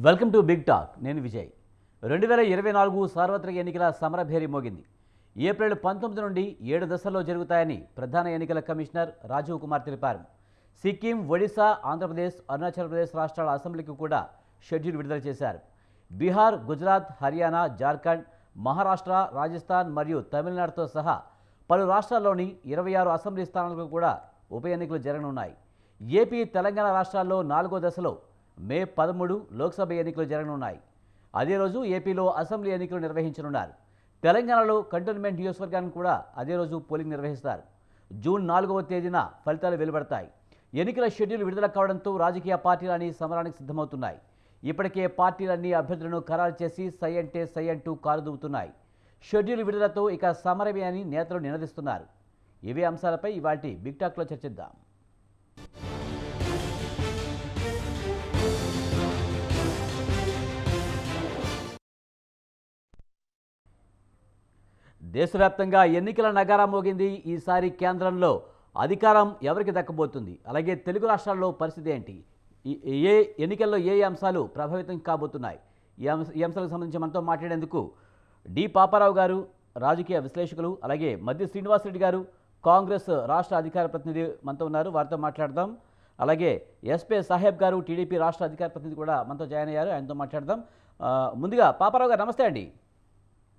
Welcome to big talk. నేను విజయ్. 2024 సార్వత్రిక ఎన్నికల సమరభేరి మోగింది. ఏప్రిల్ 19 నుండి 7 దశల్లో జరుగుతాయని ప్రధాన ఎన్నికల కమిషనర్ రాజీవ్ కుమార్ తెలిపారు. సిక్కిం, ఒడిశా, ఆంధ్రప్రదేశ్, అరుణాచల్ ప్రదేశ్ రాష్ట్రాల అసెంబ్లీకి కూడా షెడ్యూల్ విడుదల చేశారు. బీహార్, గుజరాత్, హర్యానా, జార్ఖండ్, మహారాష్ట్ర, రాజస్థాన్ మరియు తమిళనాడుతో సహా పలు రాష్ట్రాల్లోని 26 అసెంబ్లీ స్థానాలకు కూడా ఉప ఎన్నికలు జరగనున్నాయి. ఏపీ, తెలంగాణ రాష్ట్రాల్లో 4వ దశలో మే 13 లోక్సభ ఎన్నికలు జరగనున్నాయి. అదే రోజు ఏపీలో అసెంబ్లీ ఎన్నికలు నిర్వహించనున్నారు. తెలంగాణలో కంటోన్మెంట్ నియోజకవర్గాన్ని కూడా అదే రోజు పోలింగ్ నిర్వహిస్తారు. జూన్ 4వ తేదీన ఫలితాలు వెలువడతాయి. ఎన్నికల షెడ్యూల్ విడుదల కావడంతో రాజకీయ పార్టీలన్నీ సమరానికి సిద్ధమవుతున్నాయి. ఇప్పటికే పార్టీలన్నీ అభ్యర్థులను ఖరారు చేసి సై అంటే సై అంటూ కారుదూవుతున్నాయి. షెడ్యూల్ విడుదలతో ఇక సమరమే అని నేతలు నినదిస్తున్నారు. ఇవే అంశాలపై ఇవాల్టి బిగ్ టాక్లో చర్చిద్దాం. దేశవ్యాప్తంగా ఎన్నికల నగారా మోగింది. ఈసారి కేంద్రంలో అధికారం ఎవరికి దక్కబోతుంది? అలాగే తెలుగు రాష్ట్రాల్లో పరిస్థితి ఏంటి? ఏ ఎన్నికల్లో ఏ అంశాలు ప్రభావితం కాబోతున్నాయి? ఈ అంశాలకు సంబంధించి మనతో మాట్లాడేందుకు డి పాపారావు గారు, రాజకీయ విశ్లేషకులు, అలాగే మద్ది శ్రీనివాసరెడ్డి గారు, కాంగ్రెస్ రాష్ట్ర అధికార ప్రతినిధి మనతో ఉన్నారు. వారితో మాట్లాడదాం. అలాగే ఎస్పీ సాహెబ్ గారు, టీడీపీ రాష్ట్ర అధికార ప్రతినిధి కూడా మనతో జాయిన్ అయ్యారు. ఆయనతో మాట్లాడదాం. ముందుగా పాపారావు గారు నమస్తే అండి.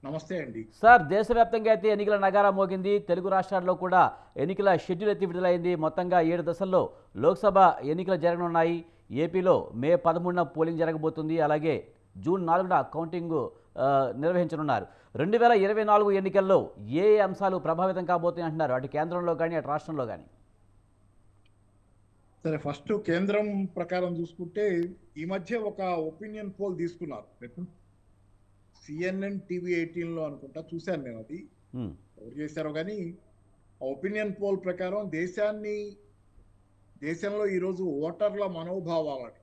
నమస్తే అండి. సార్, దేశవ్యాప్తంగా అయితే ఎన్నికల నగారా మోగింది. తెలుగు రాష్ట్రాల్లో కూడా ఎన్నికల షెడ్యూల్ అయితే విడుదలైంది. మొత్తంగా 7 దశల్లో లోక్సభ ఎన్నికలు జరగనున్నాయి. ఏపీలో మే 13న పోలింగ్ జరగబోతుంది. అలాగే జూన్ 4న కౌంటింగ్ నిర్వహించనున్నారు. 2024 ఎన్నికల్లో ఏ అంశాలు ప్రభావితం కాబోతున్నాయి అంటున్నారు, అటు కేంద్రంలో కానీ అటు రాష్ట్రంలో కానీ? సరే, ఫస్ట్ కేంద్రం ప్రకారం చూసుకుంటే ఈ మధ్య ఒక ఒపీనియన్ పోల్ తీసుకున్నారు. CNN టీవీ 18లో అనుకుంటా చూశాను నేను. అది ఎవరు చేశారో కానీ ఆ ఒపీనియన్ పోల్ ప్రకారం దేశంలో ఈరోజు ఓటర్ల మనోభావాలని,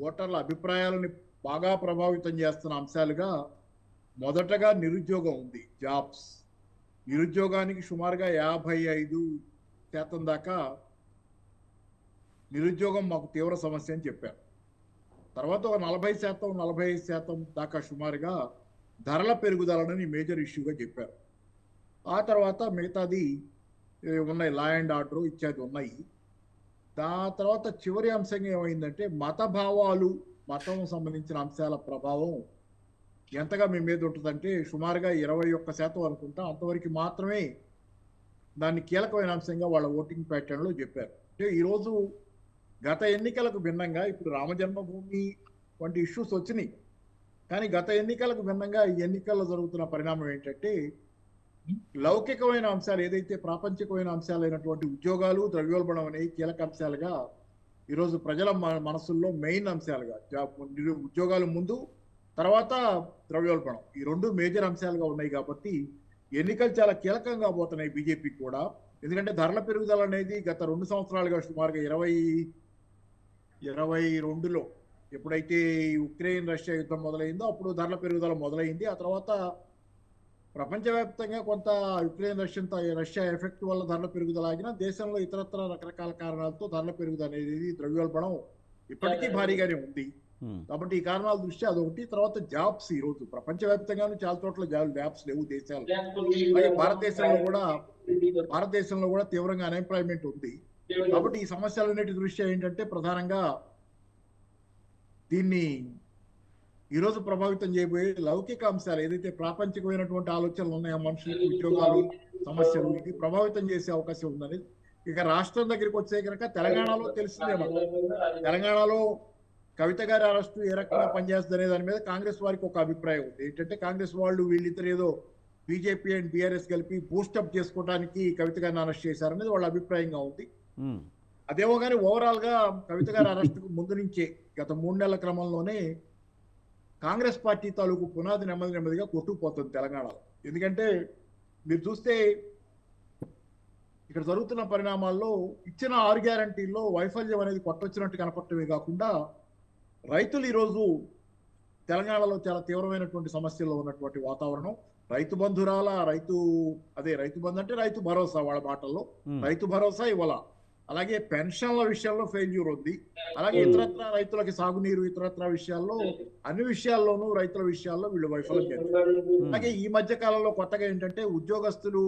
ఓటర్ల అభిప్రాయాలని బాగా ప్రభావితం చేస్తున్న అంశాలుగా మొదటగా నిరుద్యోగం ఉంది. జాబ్స్, నిరుద్యోగానికి సుమారుగా 55% దాకా నిరుద్యోగం మాకు తీవ్ర సమస్య అని చెప్పారు. తర్వాత ఒక 40%, 45% దాకా సుమారుగా ధరల పెరుగుదలని మేజర్ ఇష్యూగా చెప్పారు. ఆ తర్వాత మిగతాది ఉన్నాయి, లా అండ్ ఆర్డర్ ఇత్యాది ఉన్నాయి. దాని తర్వాత చివరి అంశంగా ఏమైందంటే మత భావాలు, మతం సంబంధించిన అంశాల ప్రభావం ఎంతగా మీ మీద ఉంటుందంటే సుమారుగా 21% అనుకుంటా, అంతవరకు మాత్రమే దాన్ని కీలకమైన అంశంగా వాళ్ళ ఓటింగ్ ప్యాటర్న్లో చెప్పారు. అంటే ఈరోజు గత ఎన్నికలకు భిన్నంగా ఇప్పుడు రామజన్మభూమి వంటి ఇష్యూస్ వచ్చినాయి. కానీ గత ఎన్నికలకు భిన్నంగా ఈ ఎన్నికల్లో జరుగుతున్న పరిణామం ఏంటంటే లౌకికమైన అంశాలు, ఏదైతే ప్రాపంచికమైన అంశాలైనటువంటి ఉద్యోగాలు, ద్రవ్యోల్బణం అనేవి కీలక అంశాలుగా ఈరోజు ప్రజల మనసుల్లో మెయిన్ అంశాలుగా, ఉద్యోగాలు ముందు, తర్వాత ద్రవ్యోల్బణం, ఈ రెండు మేజర్ అంశాలుగా ఉన్నాయి. కాబట్టి ఎన్నికలు చాలా కీలకంగా పోతున్నాయి బీజేపీకి కూడా. ఎందుకంటే ధరల పెరుగుదల అనేది గత 2 సంవత్సరాలుగా సుమారుగా 2022లో ఎప్పుడైతే ఉక్రెయిన్ రష్యా యుద్ధం మొదలైందో అప్పుడు ధరల పెరుగుదల మొదలైంది. ఆ తర్వాత ప్రపంచవ్యాప్తంగా కొంత ఉక్రెయిన్ రష్యా ఎఫెక్ట్ వల్ల ధరల పెరుగుదల ఆగిన, దేశంలో ఇతరత్ర రకరకాల కారణాలతో ధరల పెరుగుదల అనేది, ద్రవ్యోల్బణం ఇప్పటికీ భారీగానే ఉంది. కాబట్టి ఈ కారణాల దృష్ట్యా అదొకటి. తర్వాత జాబ్స్, ఈరోజు ప్రపంచవ్యాప్తంగానూ చాలా చోట్ల జాబ్స్ లేవు దేశాలు. అలాగే భారతదేశంలో కూడా తీవ్రంగా అన్ఎంప్లాయ్మెంట్ ఉంది. కాబట్టి ఈ సమస్యలన్నిటి దృష్ట్యా ఏంటంటే ప్రధానంగా దీన్ని ఈరోజు ప్రభావితం చేయబోయే లౌకిక అంశాలు, ఏదైతే ప్రాపంచికమైనటువంటి ఆలోచనలు ఉన్నాయో మనుషులకు, ఉద్యోగాలు, సమస్యలు, ఇది ప్రభావితం చేసే అవకాశం ఉందని. ఇక రాష్ట్రం దగ్గరికి వచ్చే కనుక తెలంగాణలో తెలిసిందే మనకు. తెలంగాణలో కవిత గారి అరెస్టు ఏ రకంగా పనిచేస్తుంది అనే దాని మీద కాంగ్రెస్ వారికి ఒక అభిప్రాయం ఉంది. ఏంటంటే కాంగ్రెస్ వాళ్ళు వీళ్ళిద్దరు ఏదో బీజేపీ అండ్ బీఆర్ఎస్ కలిపి బూస్టప్ చేసుకోవడానికి కవిత గారిని అరెస్ట్ చేశారనేది వాళ్ళ అభిప్రాయంగా ఉంది. అదేమో కానీ ఓవరాల్ గా కవిత గారి అరెస్టుకు ముందు నుంచే గత 3 నెలల క్రమంలోనే కాంగ్రెస్ పార్టీ తాలూకు పునాది నెమ్మదిగా కొట్టుకుపోతుంది తెలంగాణలో. ఎందుకంటే మీరు చూస్తే ఇక్కడ జరుగుతున్న పరిణామాల్లో ఇచ్చిన 6 గ్యారంటీల్లో వైఫల్యం అనేది కొట్టొచ్చినట్టు కనపడటమే కాకుండా రైతులు ఈరోజు తెలంగాణలో చాలా తీవ్రమైనటువంటి సమస్యల్లో ఉన్నటువంటి వాతావరణం. రైతు బంధు అంటే రైతు భరోసా, వాళ్ళ మాటల్లో రైతు భరోసా ఇవ్వాల. అలాగే పెన్షన్ల విషయంలో ఫెయిల్యూర్ ఉంది. అలాగే ఇతరత్ర రైతులకి సాగునీరు ఇతరత్ర విషయాల్లో అన్ని విషయాల్లోనూ రైతుల విషయాల్లో వీళ్ళు వైఫల్యం చెందారు. అలాగే ఈ మధ్య కాలంలో కొత్తగా ఏంటంటే ఉద్యోగస్తులు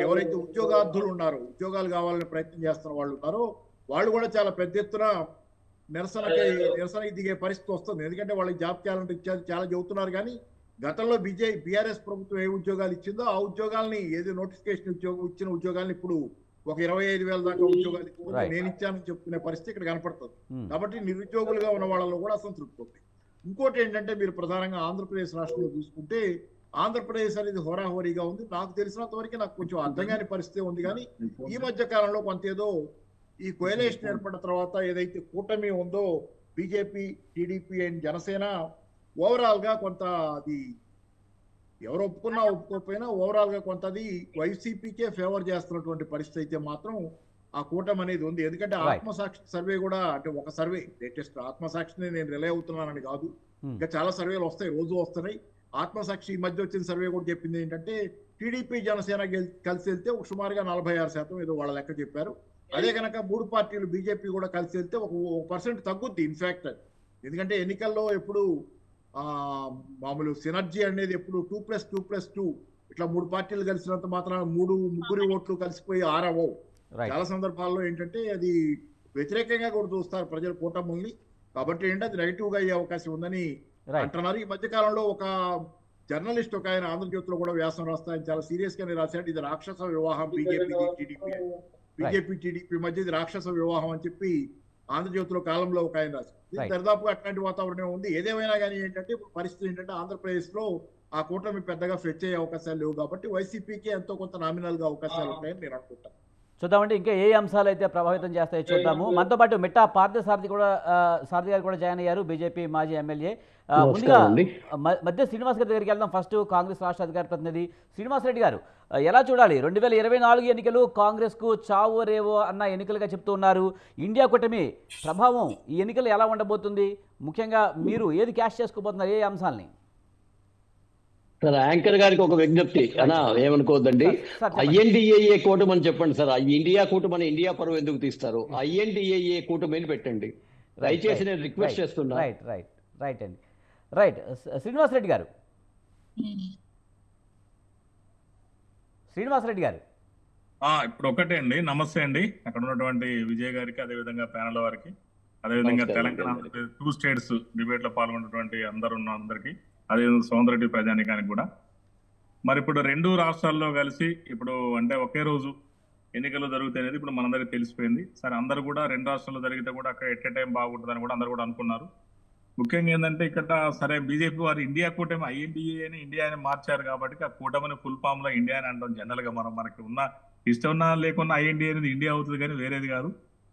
ఎవరైతే ఉద్యోగార్థులు ఉన్నారో ఉద్యోగాలు కావాలని ప్రయత్నం చేస్తున్న వాళ్ళు ఉన్నారో వాళ్ళు కూడా చాలా పెద్ద ఎత్తున నిరసనకి దిగే పరిస్థితి వస్తుంది. ఎందుకంటే వాళ్ళకి జాబ్ క్యాలెండర్ ఇచ్చేది చాలా చెబుతున్నారు కానీ గతంలో బీఆర్ఎస్ ప్రభుత్వం ఏ ఉద్యోగాలు ఇచ్చిందో ఆ ఉద్యోగాల్ని ఏదో నోటిఫికేషన్ ఇచ్చిన ఉద్యోగాలను ఇప్పుడు ఒక 25,000 దాకా ఉద్యోగాలు ఇచ్చుకుంటే నేను ఇచ్చానని చెప్పుకునే పరిస్థితి ఇక్కడ కనపడుతుంది. కాబట్టి నిరుద్యోగులుగా ఉన్న వాళ్ళలో కూడా అసంతృప్తి ఉంది. ఇంకోటి ఏంటంటే మీరు ప్రధానంగా ఆంధ్రప్రదేశ్ రాష్ట్రంలో చూసుకుంటే ఆంధ్రప్రదేశ్ అనేది హోరాహోరీగా ఉంది. నాకు తెలిసినంత వరకు నాకు కొంచెం అర్థం కాని పరిస్థితి ఉంది. కానీ ఈ మధ్య కాలంలో కొంత ఏదో ఈ కోయలేషన్ ఏర్పడిన తర్వాత ఏదైతే కూటమి ఉందో BJP, TDP and Janasena overall గా కొంత అది ఎవరు ఒప్పుకున్నా ఒప్పుకోకపోయినా ఓవరాల్ గా కొంత అది వైసీపీకే ఫేవర్ చేస్తున్నటువంటి పరిస్థితి అయితే మాత్రం ఆ కూటమి అనేది ఉంది. ఎందుకంటే ఆత్మసాక్షి సర్వే కూడా అంటే ఒక సర్వే లేటెస్ట్ ఆత్మసాక్షిని నేను రిలే అవుతున్నానని కాదు, ఇంకా చాలా సర్వేలు వస్తాయి, రోజు వస్తున్నాయి. ఆత్మసాక్షి ఈ మధ్య వచ్చిన సర్వే కూడా చెప్పింది ఏంటంటే టీడీపీ జనసేన కలిసి వెళ్తే ఒక సుమారుగా 46% ఏదో వాళ్ళ లెక్క చెప్పారు. అదే కనుక మూడు పార్టీలు బీజేపీ కూడా కలిసి వెళ్తే ఒక 1% తగ్గుద్ది ఇన్ఫాక్ట్. ఎందుకంటే ఎన్నికల్లో ఎప్పుడు మామూలు సినర్జీ అనేది ఎప్పుడు 2+2+2 ఇట్లా మూడు పార్టీలు కలిసినంత మాత్రం ముగ్గురు ఓట్లు కలిసిపోయి 6 అవ్వవు. చాలా సందర్భాల్లో ఏంటంటే అది వ్యతిరేకంగా కూడా చూస్తారు ప్రజలు కూటముల్ని. కాబట్టి ఏంటంటే అది నెగిటివ్ గా అయ్యే అవకాశం ఉందని అంటున్నారు. ఈ మధ్య కాలంలో ఒక జర్నలిస్ట్ ఒక ఆయన ఆంధ్రజ్యోతిలో కూడా వ్యాసం రాస్తా ఆయన చాలా సీరియస్ గానే రాశాడు. ఇది రాక్షస వివాహం బీజేపీ టీడీపీ మధ్య ఇది రాక్షస వివాహం అని చెప్పి ఆంధ్రజ్యోతిలో కాలంలో ఒక ఆయన రాశారు. దరిదాపుగా అట్లాంటి వాతావరణం ఉంది. ఏదేమైనా కానీ ఏంటంటే పరిస్థితి ఏంటంటే ఆంధ్రప్రదేశ్ లో ఆ కూటమి పెద్దగా ఫెచ్ అయ్యే అవకాశాలు లేవు కాబట్టి వైసీపీకి ఎంతో కొంత నామినల్ గా అవకాశాలు ఉంటాయని నేను అనుకుంటాను. చూద్దామంటే ఇంకా ఏ అంశాలు అయితే ప్రభావితం చేస్తాయో చూద్దాము. మనతో పాటు మిట్టా పార్థసారథి గారు కూడా జాయిన్ అయ్యారు, బీజేపీ మాజీ ఎమ్మెల్యే. ముందుగా మధ్య శ్రీనివాస్ గారి దగ్గరికి వెళ్దాం. ఫస్ట్ కాంగ్రెస్ రాష్ట్ర అధికార ప్రతినిధి శ్రీనివాస్ రెడ్డి గారు, ఎలా చూడాలి 2024 ఎన్నికలు కాంగ్రెస్కు చావో రేవో అన్న ఎన్నికలుగా చెప్తూ ఉన్నారు. ఇండియా కూటమి ప్రభావం ఈ ఎన్నికలు ఎలా ఉండబోతుంది? ముఖ్యంగా మీరు ఏది క్యాష్ చేసుకోబోతున్నారు, ఏ అంశాలని? సార్ యాంకర్ గారికి ఒక విజ్ఞప్తి అనా, ఏమనుకోవద్దండి. ఐఎన్డిఏఏ కూటమి అని చెప్పండి సార్. ఇండియా కూటమి ఇండియా పరువు ఎందుకు తీస్తారు? ఐఎన్డిఏఏ కూటమి పెట్టండి దయచేసి, నేను రిక్వెస్ట్ చేస్తున్నా. రైట్ అండి, రైట్. శ్రీనివాస్ రెడ్డి గారు ఇప్పుడు ఒకటే అండి, నమస్తే అండి అక్కడ ఉన్నటువంటి విజయ్ గారికి, అదేవిధంగా ప్యానల్ వారికి, అదేవిధంగా తెలంగాణ 2 స్టేట్స్ డిబేట్ లో పాల్గొన్నటువంటి అందరికీ, అదేవిధంగా సౌందర్య ప్రజానికానికి కూడా. మరి ఇప్పుడు 2 రాష్ట్రాల్లో కలిసి ఇప్పుడు అంటే ఒకే రోజు ఎన్నికలు జరుగుతాయి అనేది ఇప్పుడు మనందరికీ తెలిసిపోయింది. సరే అందరూ కూడా 2 రాష్ట్రాల్లో జరిగితే కూడా అక్కడ ఎట్ ఏ టైం బాగుంటుందని కూడా అందరూ కూడా అనుకున్నారు. ముఖ్యంగా ఏంటంటే ఇక్కడ సరే బీజేపీ వారు ఇండియా కూటమి ఐఎన్డిఏని ఇండియా అని మార్చారు కాబట్టి ఆ కూటమిని ఫుల్ ఫామ్ లో ఇండియా అని అంటాం. జనరల్ గా మనకి ఉన్న ఇష్టం ఉన్నా లేకున్నా ఐఎన్డిఏ అనేది ఇండియా అవుతుంది కానీ వేరేది కాదు.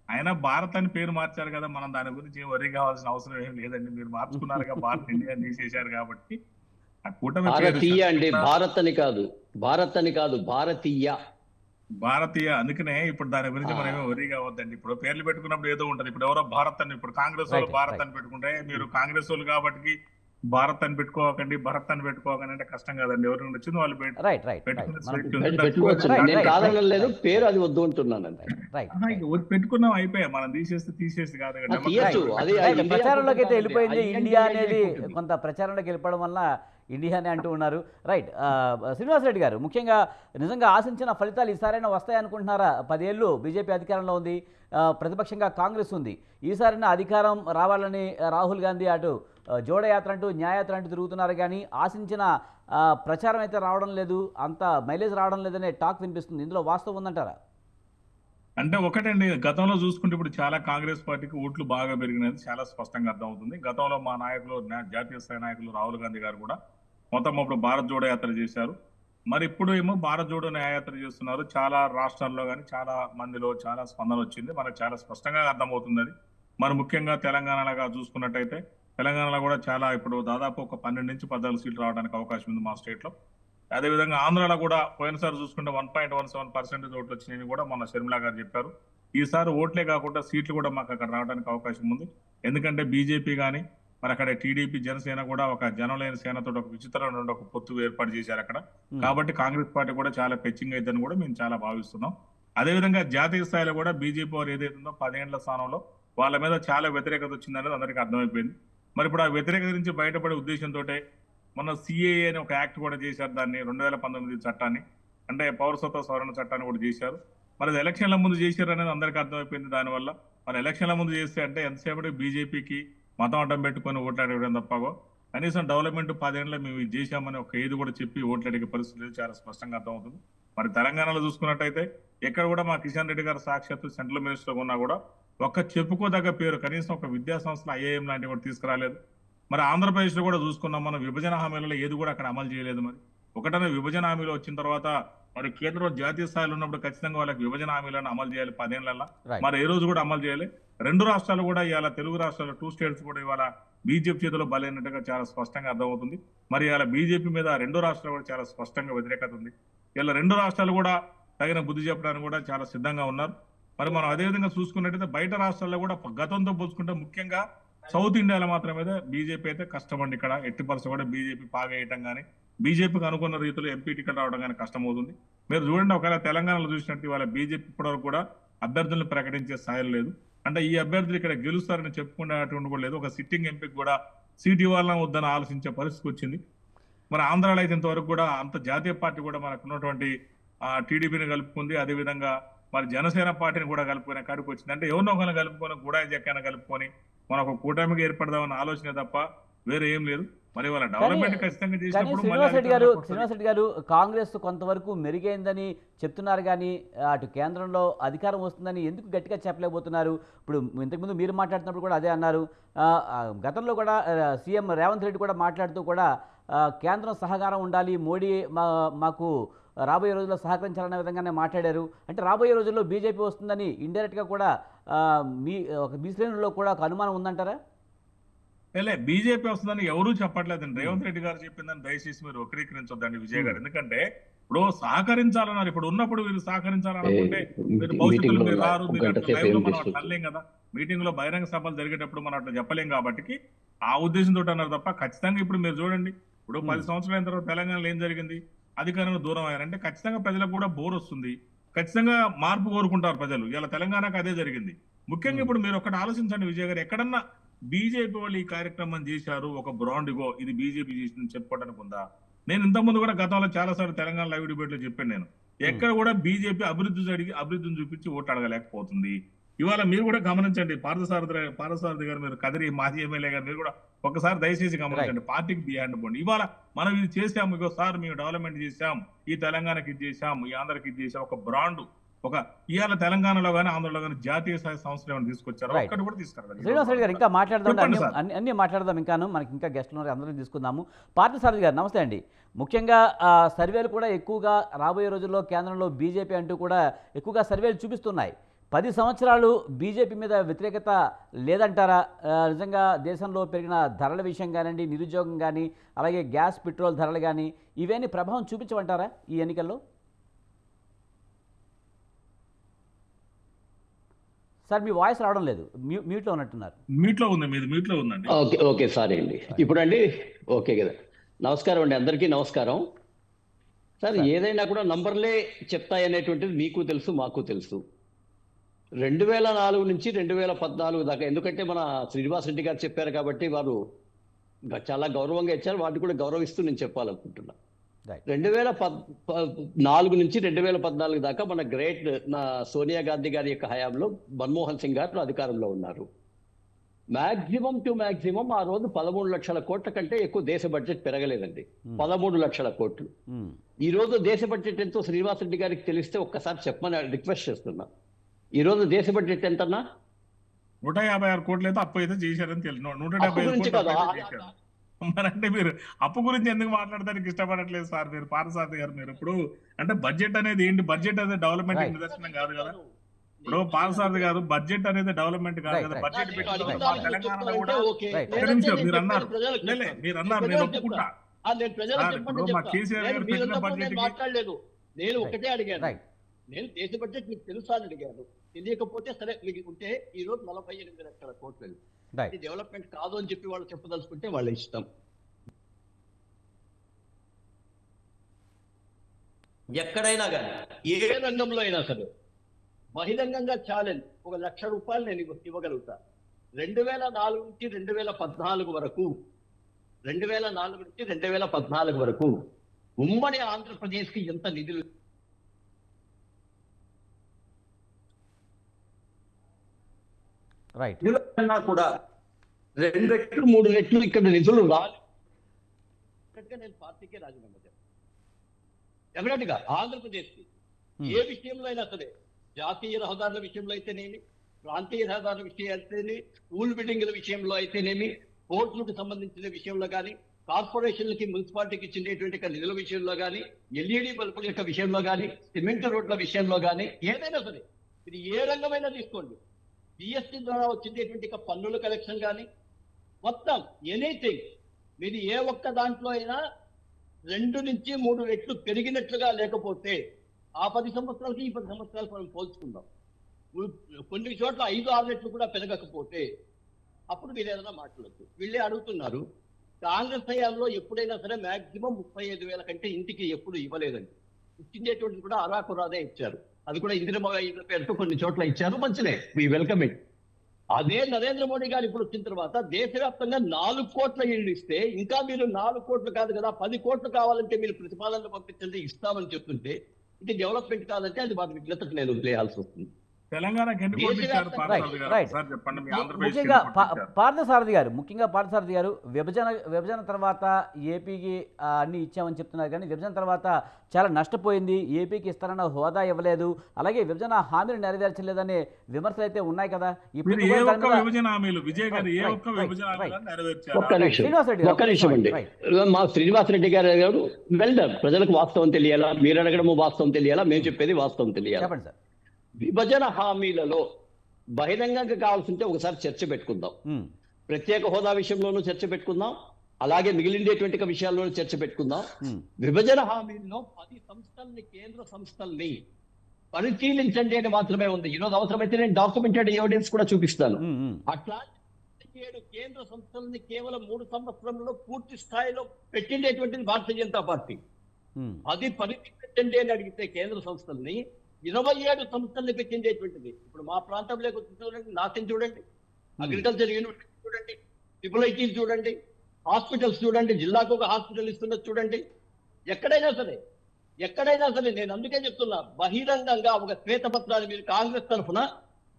అయినా భారత్ అని పేరు మార్చారు కదా, మనం దాని గురించి వరి కావాల్సిన అవసరం ఏం లేదండి. మీరు మార్చుకున్నారుగా, భారత్ ఇండియా తీసేశారు కాబట్టి ఆ కూటమి భారతీయ అండి, భారత్ అని కాదు భారతీయ. అందుకనే ఇప్పుడు దాని గురించి మనం వరి కావద్దండి. ఇప్పుడు పేర్లు పెట్టుకున్నప్పుడు ఏదో ఉంటది. ఇప్పుడు ఎవరో భారత్ అని, ఇప్పుడు కాంగ్రెస్ వాళ్ళు భారత్ అని పెట్టుకుంటే మీరు కాంగ్రెస్ వాళ్ళు కాబట్టి భారత్ అని పెట్టుకోకండి, భరత్ అని పెట్టుకోకండి అంటే కష్టం కదండి. ఎవరు వచ్చింది వాళ్ళు పెట్టుకున్నాం, అయిపోయా. మనం తీసేసి కాదు. ప్రచారంలోకి అయితే వెళ్ళిపోయింది ఇండియా అనేది, కొంత ప్రచారంలోకి వెళ్ళిపోవడం వల్ల ఇండియా అని అంటూ ఉన్నారు. రైట్. శ్రీనివాసరెడ్డి గారు, ముఖ్యంగా నిజంగా ఆశించిన ఫలితాలు ఈసారైనా వస్తాయనుకుంటున్నారా? 10 ఏళ్ళు బీజేపీ అధికారంలో ఉంది, ప్రతిపక్షంగా కాంగ్రెస్ ఉంది. ఈసారైనా అధికారం రావాలని రాహుల్ గాంధీ అటు జోడయాత్ర అంటూ న్యాయయాత్ర అంటూ తిరుగుతున్నారు కానీ ఆశించిన ప్రచారం అయితే రావడం లేదు, అంత మైలేజ్ రావడం లేదనే టాక్ వినిపిస్తుంది. ఇందులో వాస్తవం ఉందంటారా? అంటే ఒకటండి, గతంలో చూసుకుంటే ఇప్పుడు చాలా కాంగ్రెస్ పార్టీకి ఓట్లు బాగా పెరిగినది చాలా స్పష్టంగా అర్థమవుతుంది. గతంలో మా నాయకులు, జాతీయ స్థాయి నాయకులు రాహుల్ గాంధీ గారు కూడా మొత్తం అప్పుడు భారత్ జోడో యాత్ర చేశారు. మరి ఇప్పుడు ఏమో భారత్ జోడో న్యాయయాత్ర చేస్తున్నారు. చాలా రాష్ట్రాల్లో కానీ చాలా మందిలో చాలా స్పందన వచ్చింది, మనకు చాలా స్పష్టంగా అర్థమవుతుంది అది. మరి ముఖ్యంగా తెలంగాణగా చూసుకున్నట్టయితే తెలంగాణలో కూడా చాలా ఇప్పుడు దాదాపు ఒక 12 నుంచి 14 సీట్లు రావడానికి అవకాశం ఉంది మా స్టేట్లో. అదేవిధంగా ఆంధ్రాలో కూడా పోయినసారి చూసుకుంటే 1.17% ఓట్లు వచ్చినాయని కూడా మొన్న షర్మిలా గారు చెప్పారు. ఈసారి ఓట్లే కాకుండా సీట్లు కూడా మాకు అక్కడ రావడానికి అవకాశం ఉంది. ఎందుకంటే బీజేపీ కానీ మరి అక్కడ టీడీపీ జనసేన కూడా ఒక జనలేని సేనతో ఒక విచిత్రమైన ఒక పొత్తు ఏర్పాటు చేశారు అక్కడ. కాబట్టి కాంగ్రెస్ పార్టీ కూడా చాలా పెచ్చింగ్ అయిద్దని కూడా మేము చాలా భావిస్తున్నాం. అదేవిధంగా జాతీయ స్థాయిలో కూడా బీజేపీ వారు ఏదైతే ఉందో 10 ఏళ్ల స్థానంలో వాళ్ళ మీద చాలా వ్యతిరేకత వచ్చిందనేది అందరికీ అర్థమైపోయింది. మరి ఇప్పుడు ఆ వ్యతిరేకత నుంచి బయటపడే ఉద్దేశంతో మొన్న సిఏఏ అని ఒక యాక్ట్ కూడా చేశారు, దాన్ని 2019 చట్టాన్ని, అంటే పౌరసత్వ సవరణ చట్టాన్ని కూడా చేశారు. మరి అది ఎలక్షన్ల ముందు చేశారు అనేది అందరికీ అర్థమైపోయింది. దానివల్ల మరి ఎలక్షన్ల ముందు చేస్తే అంటే ఎంతసేపటి బీజేపీకి మతం అడ్డం పెట్టుకొని ఓట్లాడేయడం తప్పగో, కనీసం డెవలప్మెంట్ 10 ఏళ్ళలో మేము ఇది చేశామని ఒక ఏది కూడా చెప్పి ఓట్లాడే పరిస్థితి చాలా స్పష్టంగా అర్థమవుతుంది. మరి తెలంగాణలో చూసుకున్నట్టయితే ఎక్కడ కూడా మా కిషన్ రెడ్డి గారు సాక్షాత్తు సెంట్రల్ మినిస్టర్ ఉన్నా కూడా ఒక్క చెప్పుకోదగ్గ పేరు, కనీసం ఒక విద్యా సంస్థలు ఐఏఎం లాంటివి కూడా తీసుకురాలేదు. మరి ఆంధ్రప్రదేశ్లో కూడా చూసుకున్నాం మనం, విభజన హామీలలో ఏది కూడా అక్కడ అమలు చేయలేదు. మరి ఒకటనే విభజన హామీలు వచ్చిన తర్వాత మరి కేంద్రం జాతీయ స్థాయిలో ఉన్నప్పుడు ఖచ్చితంగా వాళ్ళకి విభజన హామీలను అమలు చేయాలి 10 ఏళ్లలో. మరి ఏ రోజు కూడా అమలు చేయాలి. 2 రాష్ట్రాలు కూడా ఇవాళ తెలుగు రాష్ట్రాలు 2 స్టేట్స్ కూడా ఇవాళ బీజేపీ చేతిలో బలైనట్టుగా చాలా స్పష్టంగా అర్థమవుతుంది. మరి ఇవాళ బీజేపీ మీద 2 రాష్ట్రాలు కూడా చాలా స్పష్టంగా వ్యతిరేకత ఉంది. ఇలా 2 రాష్ట్రాలు కూడా తగిన బుద్ధి చెప్పడానికి కూడా చాలా సిద్ధంగా ఉన్నారు. మరి మనం అదేవిధంగా చూసుకున్నట్టయితే బయట రాష్ట్రాల్లో కూడా గతంతో పోల్చుకుంటే ముఖ్యంగా సౌత్ ఇండియాలో మాత్రమే బీజేపీ అయితే కష్టమండి. ఇక్కడ ఎట్టి పరిస్థితి కూడా బీజేపీ పాగేయటం కానీ బీజేపీకి అనుకున్న రీతిలో ఎంపీ టికెట్ రావడం కానీ కష్టమవుతుంది. మీరు చూడండి, ఒకవేళ తెలంగాణలో చూసినట్టు ఇవాళ బీజేపీ ఇప్పటివరకు కూడా అభ్యర్థులను ప్రకటించే స్థాయి లేదు. అంటే ఈ అభ్యర్థులు ఇక్కడ గెలుస్తారని చెప్పుకునేటువంటి కూడా లేదు. ఒక సిట్టింగ్ ఎంపీకి కూడా సీట్ ఇవ్వాలని వద్దని ఆలోచించే పరిస్థితి వచ్చింది. మరి ఆంధ్రాలో అయితే ఇంతవరకు కూడా అంత జాతీయ పార్టీ కూడా మనకు ఉన్నటువంటి టీడీపీని కలుపుకుంది, అదేవిధంగా మరి జనసేన పార్టీని కూడా కలుపుకునే కాడికి వచ్చింది. అంటే ఎవరినో ఒకరిని కలుపుకొని గూడాయి జక్కన కలుపుకొని మన ఒక కూటమికి ఏర్పడదామన్న ఆలోచన తప్ప వేరే ఏం లేదు. మరి వాళ్ళ డెవలప్మెంట్ ఖచ్చితంగా చేసినప్పుడు శ్రీనివాస్ రెడ్డి గారు కాంగ్రెస్ కొంతవరకు మెరుగైందని చెప్తున్నారు, కానీ అటు కేంద్రంలో అధికారం వస్తుందని ఎందుకు గట్టిగా చెప్పలేకపోతున్నారు? ఇప్పుడు ఇంతకుముందు మీరు మాట్లాడుతున్నప్పుడు కూడా అదే అన్నారు. గతంలో కూడా సీఎం రేవంత్ రెడ్డి కూడా మాట్లాడుతూ కూడా కేంద్రం సహకారం ఉండాలి, మోడీ మాకు రాబోయే రోజుల్లో సహకరించాలనే విధంగానే మాట్లాడారు. అంటే రాబోయే రోజుల్లో బీజేపీ వస్తుందని ఇండైరెక్ట్గా కూడా మీ శ్రేణుల్లో కూడా ఒక అనుమానం ఉందంటారా? బీజేపీ వస్తుందని ఎవరూ చెప్పట్లేదండి. రేవంత్ రెడ్డి గారు చెప్పిందని దయచేసి మీరు వక్రీకరించొద్దండి విజయ్ గారు. ఎందుకంటే ఇప్పుడు సహకరించాలన్నారు, ఇప్పుడు ఉన్నప్పుడు వీళ్ళు సహకరించాలనుకుంటే మీరు భవిష్యత్తులో మీరు రారు, మీరు లైవ్ లో మనం అట్లా అనలేం కదా. మీటింగ్ లో బహిరంగ సభలు జరిగేటప్పుడు మనం అట్లా చెప్పలేం కాబట్టి ఆ ఉద్దేశంతో అన్నారు తప్ప ఖచ్చితంగా ఇప్పుడు మీరు చూడండి, ఇప్పుడు 10 సంవత్సరాల తర్వాత తెలంగాణలో ఏం జరిగింది, అధికారంలో దూరం అయ్యారంటే ఖచ్చితంగా ప్రజలకు కూడా బోర్ వస్తుంది, ఖచ్చితంగా మార్పు కోరుకుంటారు ప్రజలు. ఇలా తెలంగాణకు అదే జరిగింది. ముఖ్యంగా ఇప్పుడు మీరు ఒకటి ఆలోచించండి విజయ్ గారు, ఎక్కడన్నా బీజేపీ వాళ్ళు ఈ కార్యక్రమం చేశారు, ఒక బ్రాండ్ ఇగో ఇది బీజేపీ చేసిందని చెప్పుకోవడానికి ఉందా? నేను ఇంతకుముందు కూడా గతంలో చాలా సార్లు తెలంగాణ లైవ్ డిబేట్ లో చెప్పాను, నేను ఎక్కడ కూడా బీజేపీ అభివృద్ధిని చూపించి ఓటు అడగలేకపోతుంది. ఇవాళ మీరు కూడా గమనించండి, పార్థసారథి గారు, మీరు కదిరి మాజీ ఎమ్మెల్యే గారు, మీరు కూడా ఒకసారి దయచేసి గమనించండి, పార్టీకి బియాండ్ పోండి. ఇవాళ మనం ఇది చేసాము, ఇగో సార్ మేము డెవలప్మెంట్ చేసాం, ఈ తెలంగాణకి ఇది చేసాం, ఈ ఆంధ్రకి ఇది చేసాం, ఒక బ్రాండ్ ఒక ఇవాళ తెలంగాణలో కానీ ఆంధ్రలో కానీ జాతీయ స్థాయి సంస్థలు ఏమైనా తీసుకొచ్చారు, ఒక్కటి కూడా తీసుకురావాలి. శ్రీనివాస్ రెడ్డి గారు ఇంకా మాట్లాడదాం, అన్ని మాట్లాడదాం, ఇంకా ఇంకా గెస్టులు ఉన్నారు, అందరినీ తీసుకుందాము. పార్థసారథి గారు నమస్తే అండి. ముఖ్యంగా సర్వేలు కూడా ఎక్కువగా రాబోయే రోజుల్లో కేంద్రంలో బీజేపీ అంటూ కూడా ఎక్కువగా సర్వేలు చూపిస్తున్నాయి. 10 సంవత్సరాలు బీజేపీ మీద వ్యతిరేకత లేదంటారా? నిజంగా దేశంలో పెరిగిన ధరల విషయం కానివ్వండి, నిరుద్యోగం కానీ, అలాగే గ్యాస్ పెట్రోల్ ధరలు కానీ, ఇవన్నీ ప్రభావం చూపించమంటారా ఈ ఎన్నికల్లో? సార్ మీ వాయిస్ రావడం లేదు, మ్యూట్లో ఉన్నట్టున్నారు. మ్యూట్లో ఉంది, మీది మ్యూట్లో ఉందండి. ఓకే సారీ అండి. ఇప్పుడు అండి ఓకే కదా. నమస్కారం అండి, అందరికీ నమస్కారం. సార్ ఏదైనా కూడా నంబర్లే చెప్తాయనేటువంటిది మీకు తెలుసు, మాకు తెలుసు. 2004 నుంచి 2014 దాకా, ఎందుకంటే మన శ్రీనివాస్ రెడ్డి గారు చెప్పారు కాబట్టి వారు చాలా గౌరవంగా ఇచ్చారు, వాటిని కూడా గౌరవిస్తూ నేను చెప్పాలనుకుంటున్నా. 2014 నుంచి 2014 దాకా మన గ్రేట్ సోనియా గాంధీ గారి యొక్క హయాంలో మన్మోహన్ సింగ్ గారు అధికారంలో ఉన్నారు. మాక్సిమం టు మాక్సిమం ఆ రోజు 13 లక్షల కోట్ల కంటే ఎక్కువ దేశ బడ్జెట్ పెరగలేదండి. 13 లక్షల కోట్లు. ఈ రోజు దేశ బడ్జెట్ ఎంతో శ్రీనివాస్ రెడ్డి గారికి తెలిస్తే ఒక్కసారి చెప్పమని రిక్వెస్ట్ చేస్తున్నా. ఈ రోజు దేశ బడ్జెట్ ఎంతన్నా? 156 కోట్లు అయితే అప్పు అయితే చేశారని తెలుసు. 175 కోట్లు. మరంటే మీరు అప్పు గురించి ఎందుకు మాట్లాడడానికి ఇష్టపడట్లేదు సార్ మీరు, పార్థసారథి గారు? మీరు ఇప్పుడు అంటే బడ్జెట్ అనేది ఏంటి? బడ్జెట్ అనేది డెవలప్మెంట్ నిదర్శనం కాదు కదా. ఇప్పుడు పార్థసారథి గారు, బడ్జెట్ అనేది డెవలప్మెంట్ కాదు కదా. బడ్జెట్ తెలంగాణలో కూడా మీరు అన్నారు, నేను ఒప్పుకుంటా. ఇప్పుడు మా కేసీఆర్ గారు పెట్టిన బడ్జెట్ మాట్లాడలేదు. నేను ఒకటే అడిగాను, నేను దేశ బడ్జెట్ మీకు తెలుసా అని అడిగాను. తెలియకపోతే సరే, మీకు ఉంటే ఈ రోజు 48 లక్షల కోట్లు డెవలప్మెంట్ కాదు అని చెప్పి వాళ్ళు చెప్పదలుచుకుంటే వాళ్ళ ఇష్టం. ఎక్కడైనా కానీ ఏ రంగంలో అయినా సరే బహిరంగంగా ఛాలెంజ్, 1,00,000 రూపాయలు నేను ఇవ్వగలుగుతా. 2004 నుంచి 2014 వరకు 2004 నుంచి 2014 వరకు ఉమ్మడి ఆంధ్రప్రదేశ్ కి ఎంత నిధులు రైట్ కన్నా కూడా 2 రెట్లు 3 రెట్లు ఇక్కడ నిధులు రాలేదు. నేను పార్టీకే రాజీనామా చేస్తాను. డెఫినెట్ గా ఆంధ్రప్రదేశ్ కి ఏ విషయంలో అయినా సరే, జాతీయ రహదారుల విషయంలో అయితేనేమి, ప్రాంతీయ రహదారుల విషయం అయితేనేమి, స్కూల్ బిల్డింగ్ల విషయంలో అయితేనేమి, పోర్టులకు సంబంధించిన విషయంలో కానీ, కార్పొరేషన్లకి మున్సిపాలిటీకి ఇచ్చినటువంటి నిధుల విషయంలో కానీ, ఎల్ఈడి బల్బుల యొక్క విషయంలో కానీ, సిమెంట్ రోడ్ల విషయంలో కానీ, ఏదైనా సరే ఇది ఏ రంగమైనా తీసుకోండి, జిఎస్టీ ద్వారా వచ్చినటువంటి పన్నుల కలెక్షన్ కానీ, మొత్తం ఎనీథింగ్ మీరు ఏ ఒక్క దాంట్లో అయినా 2 నుంచి 3 రెట్లు పెరిగినట్లుగా లేకపోతే ఆ 10 సంవత్సరాలకి ఈ 10 సంవత్సరాలు మనం పోల్చుకుందాం. కొన్ని చోట్ల 5-6 రెట్లు కూడా పెరగకపోతే అప్పుడు మీరు ఏదైనా మాట్లాడచ్చు. వీళ్ళే అడుగుతున్నారు, కాంగ్రెస్ హయాంలో ఎప్పుడైనా సరే మాక్సిమం 35,000 కంటే ఇంటికి ఎప్పుడు ఇవ్వలేదండి. ఇచ్చిందేటువంటి కూడా అరాకురాదే ఇచ్చారు. అది కూడా ఇందిరమ్మ ఇళ్ళ పేరుతో కొన్ని చోట్ల ఇచ్చారు, మంచిదే, వి వెల్కమ్ ఇట్. అదే నరేంద్ర మోడీ గారు ఇప్పుడు వచ్చిన తర్వాత దేశవ్యాప్తంగా 4 కోట్ల ఇళ్ళు ఇస్తే, ఇంకా మీరు 4 కోట్లు కాదు కదా 10 కోట్లు కావాలంటే మీరు ప్రతిపాదనలు పంపించండి, ఇస్తామని చెప్తుంటే ఇది డెవలప్మెంట్ కాదంటే అది వాటి విఘ్నతకు నేను వదిలేయాల్సి వస్తుంది. తెలంగాణకి ఎన్ని కోట్లు ఇచ్చారు పార్థసారథి గారు? సార్ చెప్పండి, మీ ఆంధ్రప్రదేశ్ ముఖ్యంగా పార్థసారథి గారు విభజన తర్వాత ఏపీకి అన్ని ఇచ్చామని చెప్తున్నారు, కానీ విభజన తర్వాత చాలా నష్టపోయింది, ఏపీకి ఇస్తారన్న హోదా ఇవ్వలేదు, అలాగే విభజన హామీలు నెరవేర్చలేదనే విమర్శలు అయితే ఉన్నాయి కదా. ఇప్పుడు ఏ ఒక్క విభజన హామీలు విజయ్ గారు ఏ ఒక్క విభజన హామీలు నెరవేర్చారు? ఒక్క నిమిషం అండి, మా శ్రీనివాసరెడ్డి గారు వెల్డన్, ప్రజలకు వాస్తవం తెలియాలా, మీరు అడగడము వాస్తవం తెలియాలా, మేము చెప్పేది వాస్తవం తెలియాలా. చెప్పండి సార్. విభజన హామీలలో బహిరంగంగా కావాల్సింటే ఒకసారి చర్చ పెట్టుకుందాం. ప్రత్యేక హోదా విషయంలోనూ చర్చ పెట్టుకుందాం, అలాగే మిగిలిండేటువంటి విషయాల్లోనూ చర్చ పెట్టుకుందాం. విభజన హామీల్లో 10 సంస్థల్ని, కేంద్ర సంస్థల్ని పరిశీలించండి అని మాత్రమే ఉంది. ఈరోజు అవసరమైతే నేను డాక్యుమెంటెడ్ ఎవిడెన్స్ కూడా చూపిస్తాను. అట్లా 7 కేంద్ర సంస్థల్ని కేవలం 3 సంవత్సరంలో పూర్తి స్థాయిలో పెట్టిండేటువంటిది భారతీయ జనతా పార్టీ. అది పరిశీలించండి అని అడిగితే కేంద్ర సంస్థల్ని 27 సంస్థల్ని పెట్టిండేటువంటిది. ఇప్పుడు మా ప్రాంతంలో చూడండి, నాసిన్ చూడండి, అగ్రికల్చర్ యూనివర్సిటీ చూడండి, ట్రిపుల్ చూడండి, హాస్పిటల్స్ చూడండి, జిల్లాకు ఒక హాస్పిటల్ ఇస్తున్నది చూడండి. ఎక్కడైనా సరే నేను అందుకే చెప్తున్నా, బహిరంగంగా ఒక శ్వేతపత్రాన్ని మీరు కాంగ్రెస్ తరఫున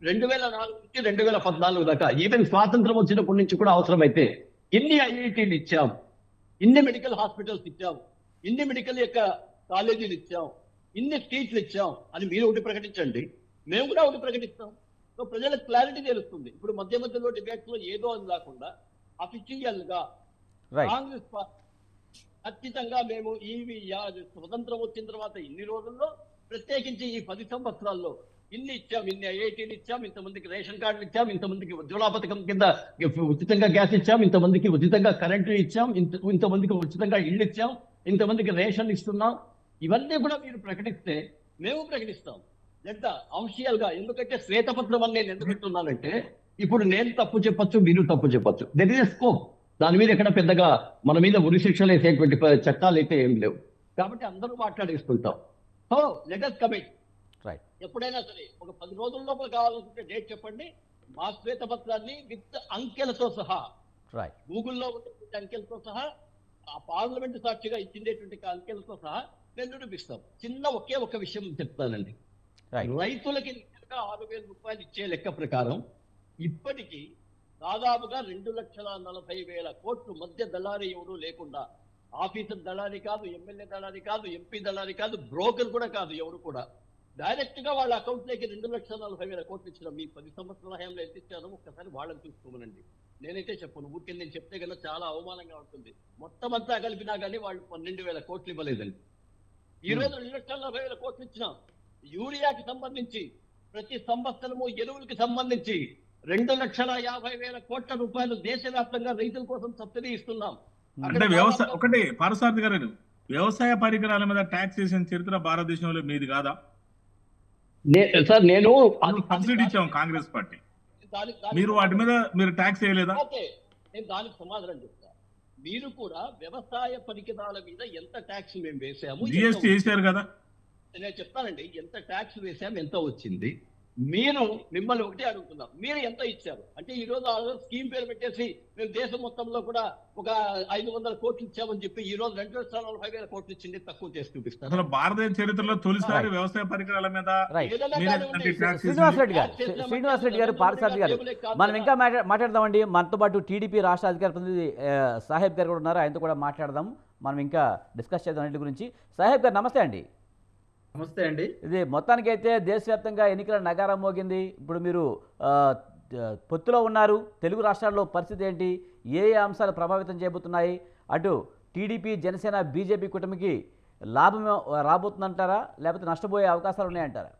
2004 నుంచి 2014 దాకా, ఈవెన్ స్వాతంత్రం వచ్చినప్పటి నుంచి కూడా అవసరమైతే ఇన్ని ఐఐటీలు ఇచ్చాం, ఇన్ని మెడికల్ హాస్పిటల్స్ ఇచ్చాం, ఇన్ని మెడికల్ యొక్క కాలేజీలు ఇచ్చాం, ఇన్ని సీట్లు ఇచ్చాం అని మీరు ఒకటి ప్రకటించండి, మేము కూడా ఒకటి ప్రకటిస్తాం. సో ప్రజలకు క్లారిటీ తెలుస్తుంది. ఇప్పుడు మధ్యలో డిబేట్స్ లో ఏదో అని కాకుండా అఫీషియల్ గా కాంగ్రెస్ పార్టీ ఖచ్చితంగా మేము ఈ స్వతంత్రం వచ్చిన తర్వాత ఇన్ని రోజుల్లో, ప్రత్యేకించి ఈ 10 సంవత్సరాల్లో ఇన్ని ఇచ్చాం, ఇన్ని ఐఐటీలు ఇచ్చాం, ఇంతమందికి రేషన్ కార్డులు ఇచ్చాం, ఇంతమందికి ఉజ్వల పథకం కింద ఉచితంగా గ్యాస్ ఇచ్చాం, ఇంతమందికి ఉచితంగా కరెంటు ఇచ్చాం, ఇంతమందికి ఉచితంగా ఇళ్ళు ఇచ్చాం, ఇంతమందికి రేషన్ ఇస్తున్నాం. ఇవన్నీ కూడా మీరు ప్రకటిస్తే మేము ప్రకటిస్తాం ఎంత అఫీషియల్ గా. ఎందుకంటే శ్వేతపత్రం అని నేను ఎందుకు చెప్తున్నానంటే, ఇప్పుడు నేను తప్పు చెప్పొచ్చు, మీరు తప్పు చెప్పొచ్చు, దెర్ ఇస్ స్కోప్. దాని మీద ఎక్కడ పెద్దగా మన మీద ఉరి శిక్షలు వేసేటువంటి చట్టాలు అయితే ఏం లేవు, కాబట్టి అందరూ మాట్లాడేసుకుంటాం. So let us commit. ఎప్పుడైనా సరే ఒక 10 రోజుల లోపల కావాలనుకుంటే డేట్ చెప్పండి, మా శ్వేతపత్రాన్ని విత్ అంకెలతో సహా, గూగుల్లో ఉండే అంకెలతో సహా, ఆ పార్లమెంట్ సాక్షిగా ఇచ్చిండేటువంటి అంకెలతో సహా నేను నిరూపిస్తాం. చిన్న ఒక్క విషయం చెప్తానండి. రైతులకి 6,000 రూపాయలు ఇచ్చే లెక్క ప్రకారం ఇప్పటికీ దాదాపుగా 2,40,000 కోట్లు మధ్య దళారీ ఎవరు లేకుండా, ఆఫీసర్ దళారీ కాదు, ఎమ్మెల్యే దళారీ కాదు, ఎంపీ దళారీ కాదు, బ్రోకర్ కూడా కాదు, ఎవరు కూడా డైరెక్ట్ గా వాళ్ళ అకౌంట్ లోకి 2,40,000 కోట్లు ఇచ్చిన మీ 10 సంవత్సరాల హయాంలో ఎంత ఇచ్చారో ఒక్కసారి వాళ్ళని చూసుకోమనండి. నేనైతే చెప్పను, ఊరికే నేను చెప్తే కన్నా చాలా అవమానంగా ఉంటుంది. మొత్తం అంతా కలిపినా కానీ వాళ్ళు 12,000 కోట్లు ఇవ్వలేదండి. ఈ రోజు 2,40,000 కోట్లు ఇచ్చినాం. యూరియాకి సంబంధించి ప్రతి సంవత్సరము ఎరువులకి సంబంధించి 2,50,000 కోట్ల రూపాయలు దేశవ్యాప్తంగా రైతుల కోసం సబ్సిడీ ఇస్తున్నాం. అంటే ఒకటి పార్థసారథి గారు, వ్యవసాయ పరికరాల మీద ట్యాక్స్ వేసిన చరిత్ర భారతదేశంలో మీది కాదా? సార్ నేను సబ్సిడీ ఇచ్చాం కాంగ్రెస్ పార్టీ, మీరు వాటి మీద మీరు ట్యాక్స్ వేయలేదా? నేను దానికి సమాధానం చెప్తా. మీరు కూడా వ్యవసాయ పరికరాల మీద ఎంత ట్యాక్స్ మేము వేసాము, జిఎస్టీ వేసారు కదా. నేను చెప్తానండి, ఎంత ట్యాక్స్ వేసాము, ఎంత వచ్చింది. మీరు మిమ్మల్ని ఒకటే అడుగుతున్నాం, మీరు ఎంత ఇచ్చారు అంటే ఈ రోజు ఆ రోజు స్కీమ్ పేరు పెట్టేసి మేము దేశం మొత్తంలో కూడా ఒక 500 కోట్లు ఇచ్చామని చెప్పి ఈ రోజు 2,45,000 కోట్లు ఇచ్చింది తక్కువ చేసి చూపిస్తారు. అసలు భారతీయ చరిత్రలో తొలిసారి వ్యవసాయ పరికరాల మీద శ్రీనివాస్ రెడ్డి గారు, పార్థసారథి గారు, మనం ఇంకా మాట్లాడదామండి. మనతో పాటు టీడీపీ రాష్ట్ర అధికార ప్రతినిధి సాహెబ్ గారు కూడా ఉన్నారు, ఆయనతో కూడా మాట్లాడదాం. మనం ఇంకా డిస్కస్ చేద్దాం అన్నిటి గురించి. సాహెబ్ గారు నమస్తే అండి. నమస్తే అండి. ఇది మొత్తానికైతే దేశవ్యాప్తంగా ఎన్నికల నగారం మోగింది. ఇప్పుడు మీరు పొత్తులో ఉన్నారు. తెలుగు రాష్ట్రాల్లో పరిస్థితి ఏంటి? ఏ అంశాలు ప్రభావితం చేయబోతున్నాయి? అటు టీడీపీ, జనసేన, బీజేపీ కూటమికి లాభం రాబోతుందంటారా, లేకపోతే నష్టపోయే అవకాశాలు ఉన్నాయంటారా?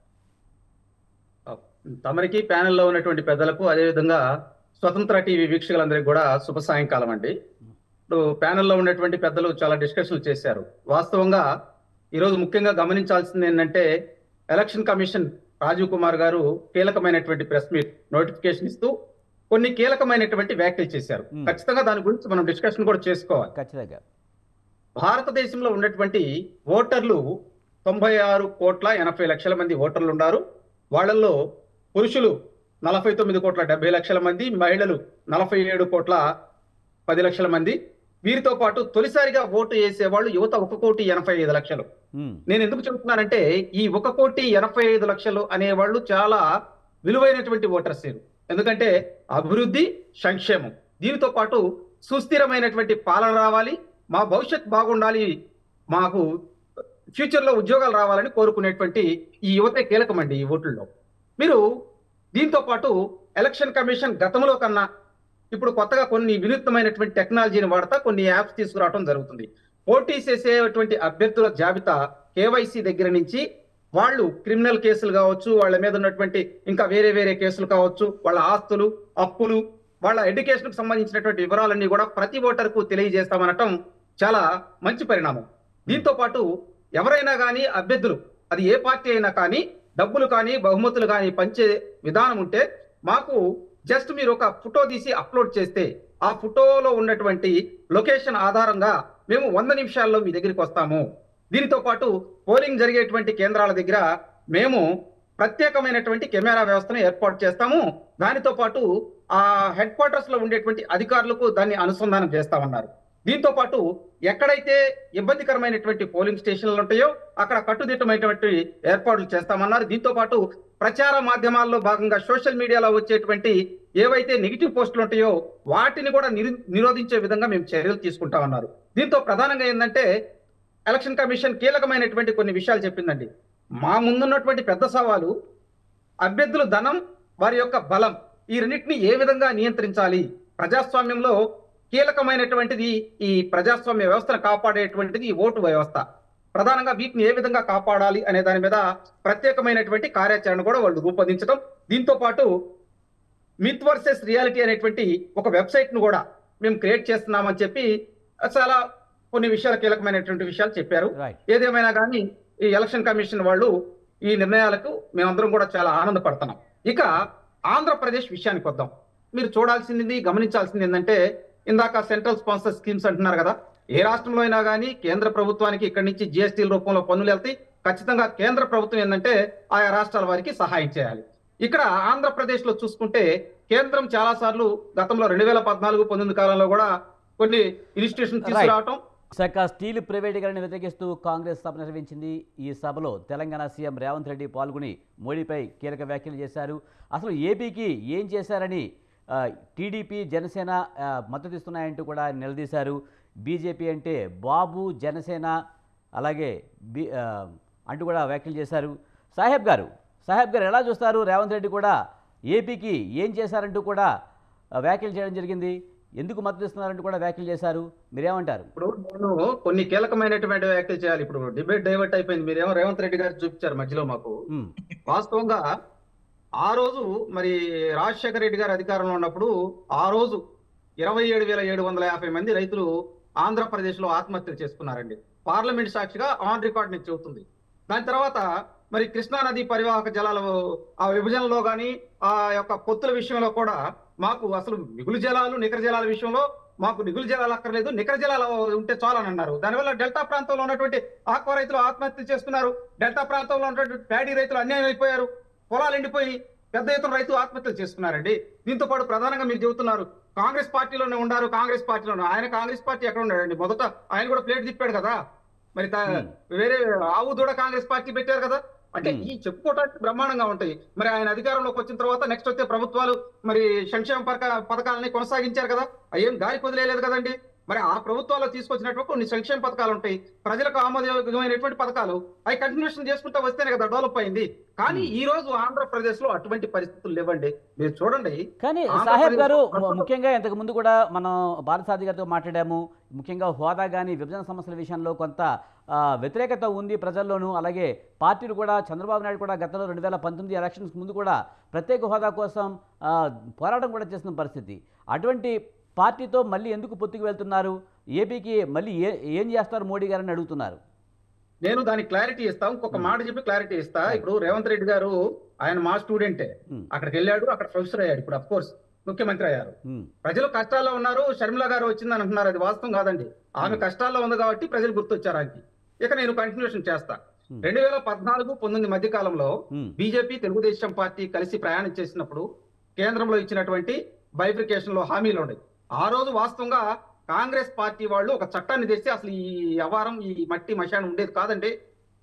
తమరికి ప్యానెల్లో ఉన్నటువంటి పెద్దలకు, అదేవిధంగా స్వతంత్ర టీవీ వీక్షకులందరికీ కూడా శుభ సాయంకాలం అండి. ఇప్పుడు ప్యానెల్లో ఉన్నటువంటి పెద్దలు చాలా డిస్కషన్లు చేశారు. వాస్తవంగా ఈరోజు ముఖ్యంగా గమనించాల్సింది ఏంటంటే, ఎలక్షన్ కమిషన్ రాజీవ్ కుమార్ గారు కీలకమైనటువంటి ప్రెస్ మీట్ నోటిఫికేషన్ ఇస్తూ కొన్ని కీలకమైనటువంటి వ్యాఖ్యలు చేశారు. ఖచ్చితంగా దాని గురించి మనం డిస్కషన్ కూడా చేసుకోవాలి. ఖచ్చితంగా భారతదేశంలో ఉన్నటువంటి ఓటర్లు 96,80,00,000 మంది ఓటర్లు ఉన్నారు. వాళ్ళల్లో పురుషులు 49,70,00,000 మంది, మహిళలు 47,10,00,000 మంది. వీరితో పాటు తొలిసారిగా ఓటు వేసేవాళ్ళు యువత 1,85,00,000. నేను ఎందుకు చెబుతున్నానంటే, ఈ 1,85,00,000 అనేవాళ్ళు చాలా విలువైనటువంటి ఓటర్స్. ఎందుకంటే అభివృద్ధి, సంక్షేమం, దీనితో పాటు సుస్థిరమైనటువంటి పాలన రావాలి, మా భవిష్యత్ బాగుండాలి, మాకు ఫ్యూచర్లో ఉద్యోగాలు రావాలని కోరుకునేటువంటి ఈ యువతే కీలకమండి ఈ ఓట్లలో. మీరు దీంతో పాటు ఎలక్షన్ కమిషన్ గతంలో కన్నా ఇప్పుడు కొత్తగా కొన్ని వినూత్నమైనటువంటి టెక్నాలజీని వాడతా కొన్ని యాప్స్ తీసుకురావడం జరుగుతుంది. పోటీ చేసేటువంటి అభ్యర్థుల జాబితా కేవైసీ దగ్గర నుంచి వాళ్ళు క్రిమినల్ కేసులు కావచ్చు, వాళ్ళ మీద ఉన్నటువంటి ఇంకా వేరే వేరే కేసులు కావచ్చు, వాళ్ళ ఆస్తులు, అప్పులు, వాళ్ళ ఎడ్యుకేషన్కు సంబంధించినటువంటి వివరాలన్నీ కూడా ప్రతి ఓటర్కు తెలియజేస్తామనటం చాలా మంచి పరిణామం. దీంతో పాటు ఎవరైనా కానీ అభ్యర్థులు, అది ఏ పార్టీ అయినా కానీ, డబ్బులు కానీ బహుమతులు కానీ పంచే విధానం ఉంటే మాకు జస్ట్ మీరు ఒక ఫోటో తీసి అప్లోడ్ చేస్తే ఆ ఫోటోలో ఉన్నటువంటి లొకేషన్ ఆధారంగా మేము 100 నిమిషాల్లో మీ దగ్గరికి వస్తాము. దీనితో పాటు పోలింగ్ జరిగేటువంటి కేంద్రాల దగ్గర మేము ప్రత్యేకమైనటువంటి కెమెరా వ్యవస్థను ఏర్పాటు చేస్తాము. దానితో పాటు ఆ హెడ్ క్వార్టర్స్ లో ఉండేటువంటి అధికారులకు దాన్ని అనుసంధానం చేస్తామన్నారు. దీంతో పాటు ఎక్కడైతే ఇబ్బందికరమైనటువంటి పోలింగ్ స్టేషన్లు ఉంటాయో అక్కడ కట్టుదిట్టమైనటువంటి ఏర్పాట్లు చేస్తామన్నారు. దీంతో పాటు ప్రచార మాధ్యమాల్లో భాగంగా సోషల్ మీడియాలో వచ్చేటువంటి ఏవైతే నెగిటివ్ పోస్టులు ఉంటాయో వాటిని కూడా నిరోధించే విధంగా మేము చర్యలు తీసుకుంటామన్నారు. దీంతో ప్రధానంగా ఏంటంటే, ఎలక్షన్ కమిషన్ కీలకమైనటువంటి కొన్ని విషయాలు చెప్పిందండి. మా ముందున్నటువంటి పెద్ద సవాలు అభ్యర్థుల ధనం, వారి యొక్క బలం, ఈ రెండింటిని ఏ విధంగా నియంత్రించాలి. ప్రజాస్వామ్యంలో కీలకమైనటువంటిది ఈ ప్రజాస్వామ్య వ్యవస్థను కాపాడేటువంటిది ఈ ఓటు వ్యవస్థ. ప్రధానంగా వీటిని ఏ విధంగా కాపాడాలి అనే దాని మీద ప్రత్యేకమైనటువంటి కార్యాచరణ కూడా వాళ్ళు రూపొందించడం. దీంతో పాటు మిత్ వర్సెస్ రియాలిటీ అనేటువంటి ఒక వెబ్సైట్ ను కూడా మేము క్రియేట్ చేస్తున్నామని చెప్పి చాలా కొన్ని విషయాలు, కీలకమైనటువంటి విషయాలు చెప్పారు. ఏదేమైనా కానీ ఈ ఎలక్షన్ కమిషన్ వాళ్ళు ఈ నిర్ణయాలకు మేమందరం కూడా చాలా ఆనందపడుతున్నాం. ఇక ఆంధ్రప్రదేశ్ విషయానికి వద్దాం. మీరు చూడాల్సింది, గమనించాల్సింది ఏంటంటే, ఇందాక సెంట్రల్ స్పాన్సర్ స్కీమ్స్ అంటున్నారు కదా. ఏ రాష్ట్రంలో అయినా కానీ కేంద్ర ప్రభుత్వానికి ఇక్కడి నుంచి జిఎస్టీల రూపంలో పన్నులు వెళ్తాయి. ఖచ్చితంగా కేంద్ర ప్రభుత్వం ఏంటంటే ఆయా రాష్ట్రాల వారికి సహాయం చేయాలి. ఇక్కడ ఆంధ్రప్రదేశ్ లో చూసుకుంటే కేంద్రం చాలా సార్లు గతంలో 2014-19 కాలంలో కూడా కొన్ని ఇన్స్టిట్యూషన్ తీసుకురావటం. శాఖ స్టీల్ ప్రైవేటీకరణ వ్యతిరేకిస్తూ కాంగ్రెస్ సభ నిర్వహించింది. ఈ సభలో తెలంగాణ సీఎం రేవంత్ రెడ్డి పాల్గొని మోడీపై కీలక వ్యాఖ్యలు చేశారు. అసలు ఏపీకి ఏం చేశారని టీడీపీ, జనసేన మద్దతు ఇస్తున్నాయంటూ కూడా నిలదీశారు. బీజేపీ అంటే బాబు, జనసేన అలాగే అంటూ కూడా వ్యాఖ్యలు చేశారు. సాహెబ్ గారు ఎలా చూస్తారు? రేవంత్ రెడ్డి కూడా ఏపీకి ఏం చేశారంటూ కూడా వ్యాఖ్యలు చేయడం జరిగింది. ఎందుకు మద్దతు ఇస్తున్నారంటూ కూడా వ్యాఖ్యలు చేశారు. మీరేమంటారు? ఇప్పుడు నేను కొన్ని కీలకమైనటువంటి వ్యాఖ్యలు చేయాలి. ఇప్పుడు డిబేట్ డైవర్ట్ అయిపోయింది. మీరేమో రేవంత్ రెడ్డి గారు చూపించారు మధ్యలో మాకు. వాస్తవంగా ఆ రోజు మరి రాజశేఖర రెడ్డి గారు అధికారంలో ఉన్నప్పుడు ఆ రోజు 27,750 మంది రైతులు ఆంధ్రప్రదేశ్ లో ఆత్మహత్యలు చేసుకున్నారండి. పార్లమెంట్ సాక్షిగా ఆన్ రికార్డ్ నుంచి చెబుతుంది. దాని తర్వాత మరి కృష్ణా నది పరివాహక జలాల ఆ విభజనలో కానీ ఆ యొక్క పొత్తుల విషయంలో కూడా మాకు అసలు మిగులు జలాలు, నికర జలాల విషయంలో మాకు మిగులు జలాలు అక్కర్లేదు, నికర జలాలు ఉంటే చాలని అన్నారు. దానివల్ల డెల్టా ప్రాంతంలో ఉన్నటువంటి ఆక్వా రైతులు ఆత్మహత్య చేస్తున్నారు. డెల్టా ప్రాంతంలో ఉన్నటువంటి ప్యాడీ రైతులు అన్యాయం అయిపోయారు. పొలాలు ఎండిపోయి పెద్ద ఎత్తున రైతు ఆత్మహత్యలు చేసుకున్నారండి. దీంతో పాటు ప్రధానంగా మీరు చెబుతున్నారు కాంగ్రెస్ పార్టీలోనే ఉండారు, కాంగ్రెస్ పార్టీలోనే. ఆయన కాంగ్రెస్ పార్టీ ఎక్కడ ఉన్నాడండి? మొదట ఆయన కూడా ప్లేట్ తిప్పాడు కదా, మరి వేరే ఆవు దూడ కాంగ్రెస్ పార్టీ పెట్టారు కదా. అంటే ఈ చెప్పుకోవడానికి బ్రహ్మాండంగా ఉంటాయి. మరి ఆయన అధికారంలోకి వచ్చిన తర్వాత నెక్స్ట్ వచ్చే ప్రభుత్వాలు మరి సంక్షేమ పథకాలని కొనసాగించారు కదా, అయ్యేం గాలి వదిలేదు కదండి. మరి ఆ ప్రభుత్వాల్లో తీసుకొచ్చినటువంటి కొన్ని సంక్షేమ పథకాలు ఉంటాయి, ప్రజలకు ఆమోదయోగ్యమైనటువంటి పథకాలు, అవి కంటిన్యూషన్ చేసుకుంటూ వస్తేనే కదా డెవలప్ అయింది. కానీ ఈ రోజు ఆంధ్రప్రదేశ్ లో అటువంటి పరిస్థితులు లేవండి. మీరు చూడండి. కానీ సాహెబ్ గారు, ముఖ్యంగా ఇంతకు ముందు కూడా మనం బాలసాది గారితో మాట్లాడాము. ముఖ్యంగా హోదా కానీ విభజన సమస్యల విషయంలో కొంత వ్యతిరేకత ఉంది ప్రజల్లోనూ. అలాగే పార్టీలు కూడా, చంద్రబాబు నాయుడు కూడా గతంలో 2019 ఎలక్షన్స్ ముందు కూడా ప్రత్యేక హోదా కోసం పోరాటం కూడా చేసిన పరిస్థితి. అటువంటి పార్టీతో మళ్ళీ ఎందుకు పొత్తుకు వెళ్తున్నారు? ఏపీకి మళ్ళీ ఏం చేస్తారు మోడీ గారని అడుగుతున్నారు. నేను దానికి క్లారిటీ ఇస్తా, ఇంకొక మాట చెప్పి క్లారిటీ ఇస్తా. ఇప్పుడు రేవంత్ రెడ్డి గారు ఆయన మా స్టూడెంటే, అక్కడికి వెళ్ళాడు, అక్కడ ప్రొఫెసర్ అయ్యాడు, ఇప్పుడు అఫ్ కోర్స్ ముఖ్యమంత్రి అయ్యారు. ప్రజలు కష్టాల్లో ఉన్నారు, షర్మిల గారు వచ్చిందని అంటున్నారు, అది వాస్తవం కాదండి. ఆమె కష్టాల్లో ఉంది కాబట్టి ప్రజలు గుర్తొచ్చారు ఆయనకి. ఇక నేను కంటిన్యూషన్ చేస్తా. 2014-19 మధ్య కాలంలో బీజేపీ తెలుగుదేశం పార్టీ కలిసి ప్రయాణం చేసినప్పుడు కేంద్రంలో ఇచ్చినటువంటి బైఫికేషన్ లో హామీలు ఉన్నాయి. ఆ రోజు వాస్తవంగా కాంగ్రెస్ పార్టీ వాళ్ళు ఒక చట్టాన్ని తెచ్చి, అసలు ఈ వ్యవహారం ఈ మట్టి మశానం ఉండేది కాదండి,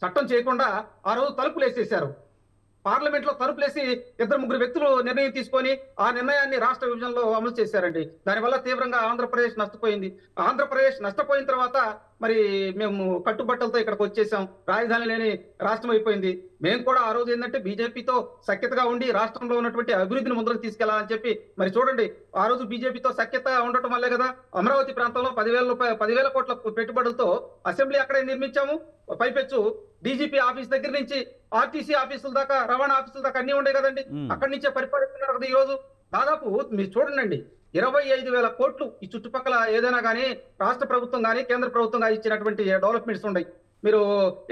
చట్టం చేయకుండా ఆ రోజు తలుపులు వేసేసారు. పార్లమెంట్ లో తలుపులేసి 2-3 వ్యక్తులు నిర్ణయం తీసుకొని ఆ నిర్ణయాన్ని రాష్ట్ర విభజనలో అమలు చేశారండి. దానివల్ల తీవ్రంగా ఆంధ్రప్రదేశ్ నష్టపోయింది. ఆంధ్రప్రదేశ్ నష్టపోయిన తర్వాత మరి మేము కట్టుబట్టలతో ఇక్కడికి వచ్చేసాం, రాజధాని లేని రాష్ట్రం అయిపోయింది. మేము కూడా ఆ రోజు ఏంటంటే బీజేపీతో సఖ్యతగా ఉండి రాష్ట్రంలో ఉన్నటువంటి అభివృద్ధిని ముందుకు తీసుకెళ్లాలని చెప్పి, మరి చూడండి ఆ రోజు బీజేపీతో సఖ్యత ఉండటం వల్లే కదా అమరావతి ప్రాంతంలో 10,000 కోట్ల పెట్టుబడులతో అసెంబ్లీ అక్కడే నిర్మించాము. పైపెచ్చు డీజీపీ ఆఫీస్ దగ్గర నుంచి ఆర్టీసీ ఆఫీసుల దాకా, రవాణా ఆఫీసుల దాకా అన్ని ఉండే కదండి. అక్కడి నుంచే పరిపాలిస్తున్నారు కదా ఈ రోజు. దాదాపు మీరు చూడండి 25,000 కోట్లు ఈ చుట్టుపక్కల ఏదైనా కానీ రాష్ట్ర ప్రభుత్వం కానీ కేంద్ర ప్రభుత్వం కానీ ఇచ్చినటువంటి డెవలప్మెంట్స్ ఉన్నాయి. మీరు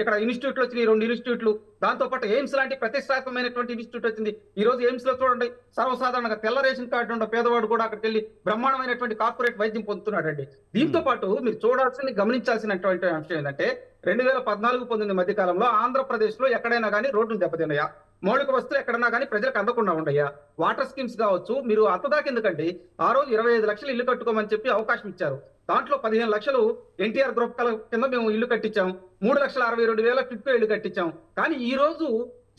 ఇక్కడ ఇన్స్టిట్యూట్లు వచ్చినాయి, 2 ఇన్స్టిట్యూట్లు, దాంతో పాటు ఎయిమ్స్ లాంటి ప్రతిష్టాత్మకమైనటువంటి ఇన్స్టిట్యూట్ వచ్చింది. ఈ రోజు ఎయిమ్స్ లో చూడండి సర్వసాధారణంగా తెల్ల రేషన్ కార్డు ఉన్న పేదవాడు కూడా అక్కడికి వెళ్ళి బ్రహ్మాండమైనటువంటి కార్పొరేట్ వైద్యం పొందుతున్నాడు అండి. దీంతో పాటు మీరు చూడాల్సింది, గమనించాల్సినటువంటి అంశం ఏంటంటే 2014-19 మధ్య కాలంలో ఆంధ్రప్రదేశ్ లో ఎక్కడైనా కానీ రోడ్లు దెబ్బతిన్నాయా, మౌలిక వస్తువులు ఎక్కడన్నా కానీ ప్రజలకు అందకుండా ఉండయా, వాటర్ స్కీమ్స్ కావచ్చు. మీరు అంతదాకా ఎందుకండి, ఆ రోజు 25 లక్షలు ఇల్లు కట్టుకోమని చెప్పి అవకాశం ఇచ్చారు. దాంట్లో 15 లక్షలు ఎన్టీఆర్ గ్రూప్ కింద మేము ఇల్లు కట్టించాం, 3,62,000 టిట్కో ఇల్లు కట్టించాం. కానీ ఈ రోజు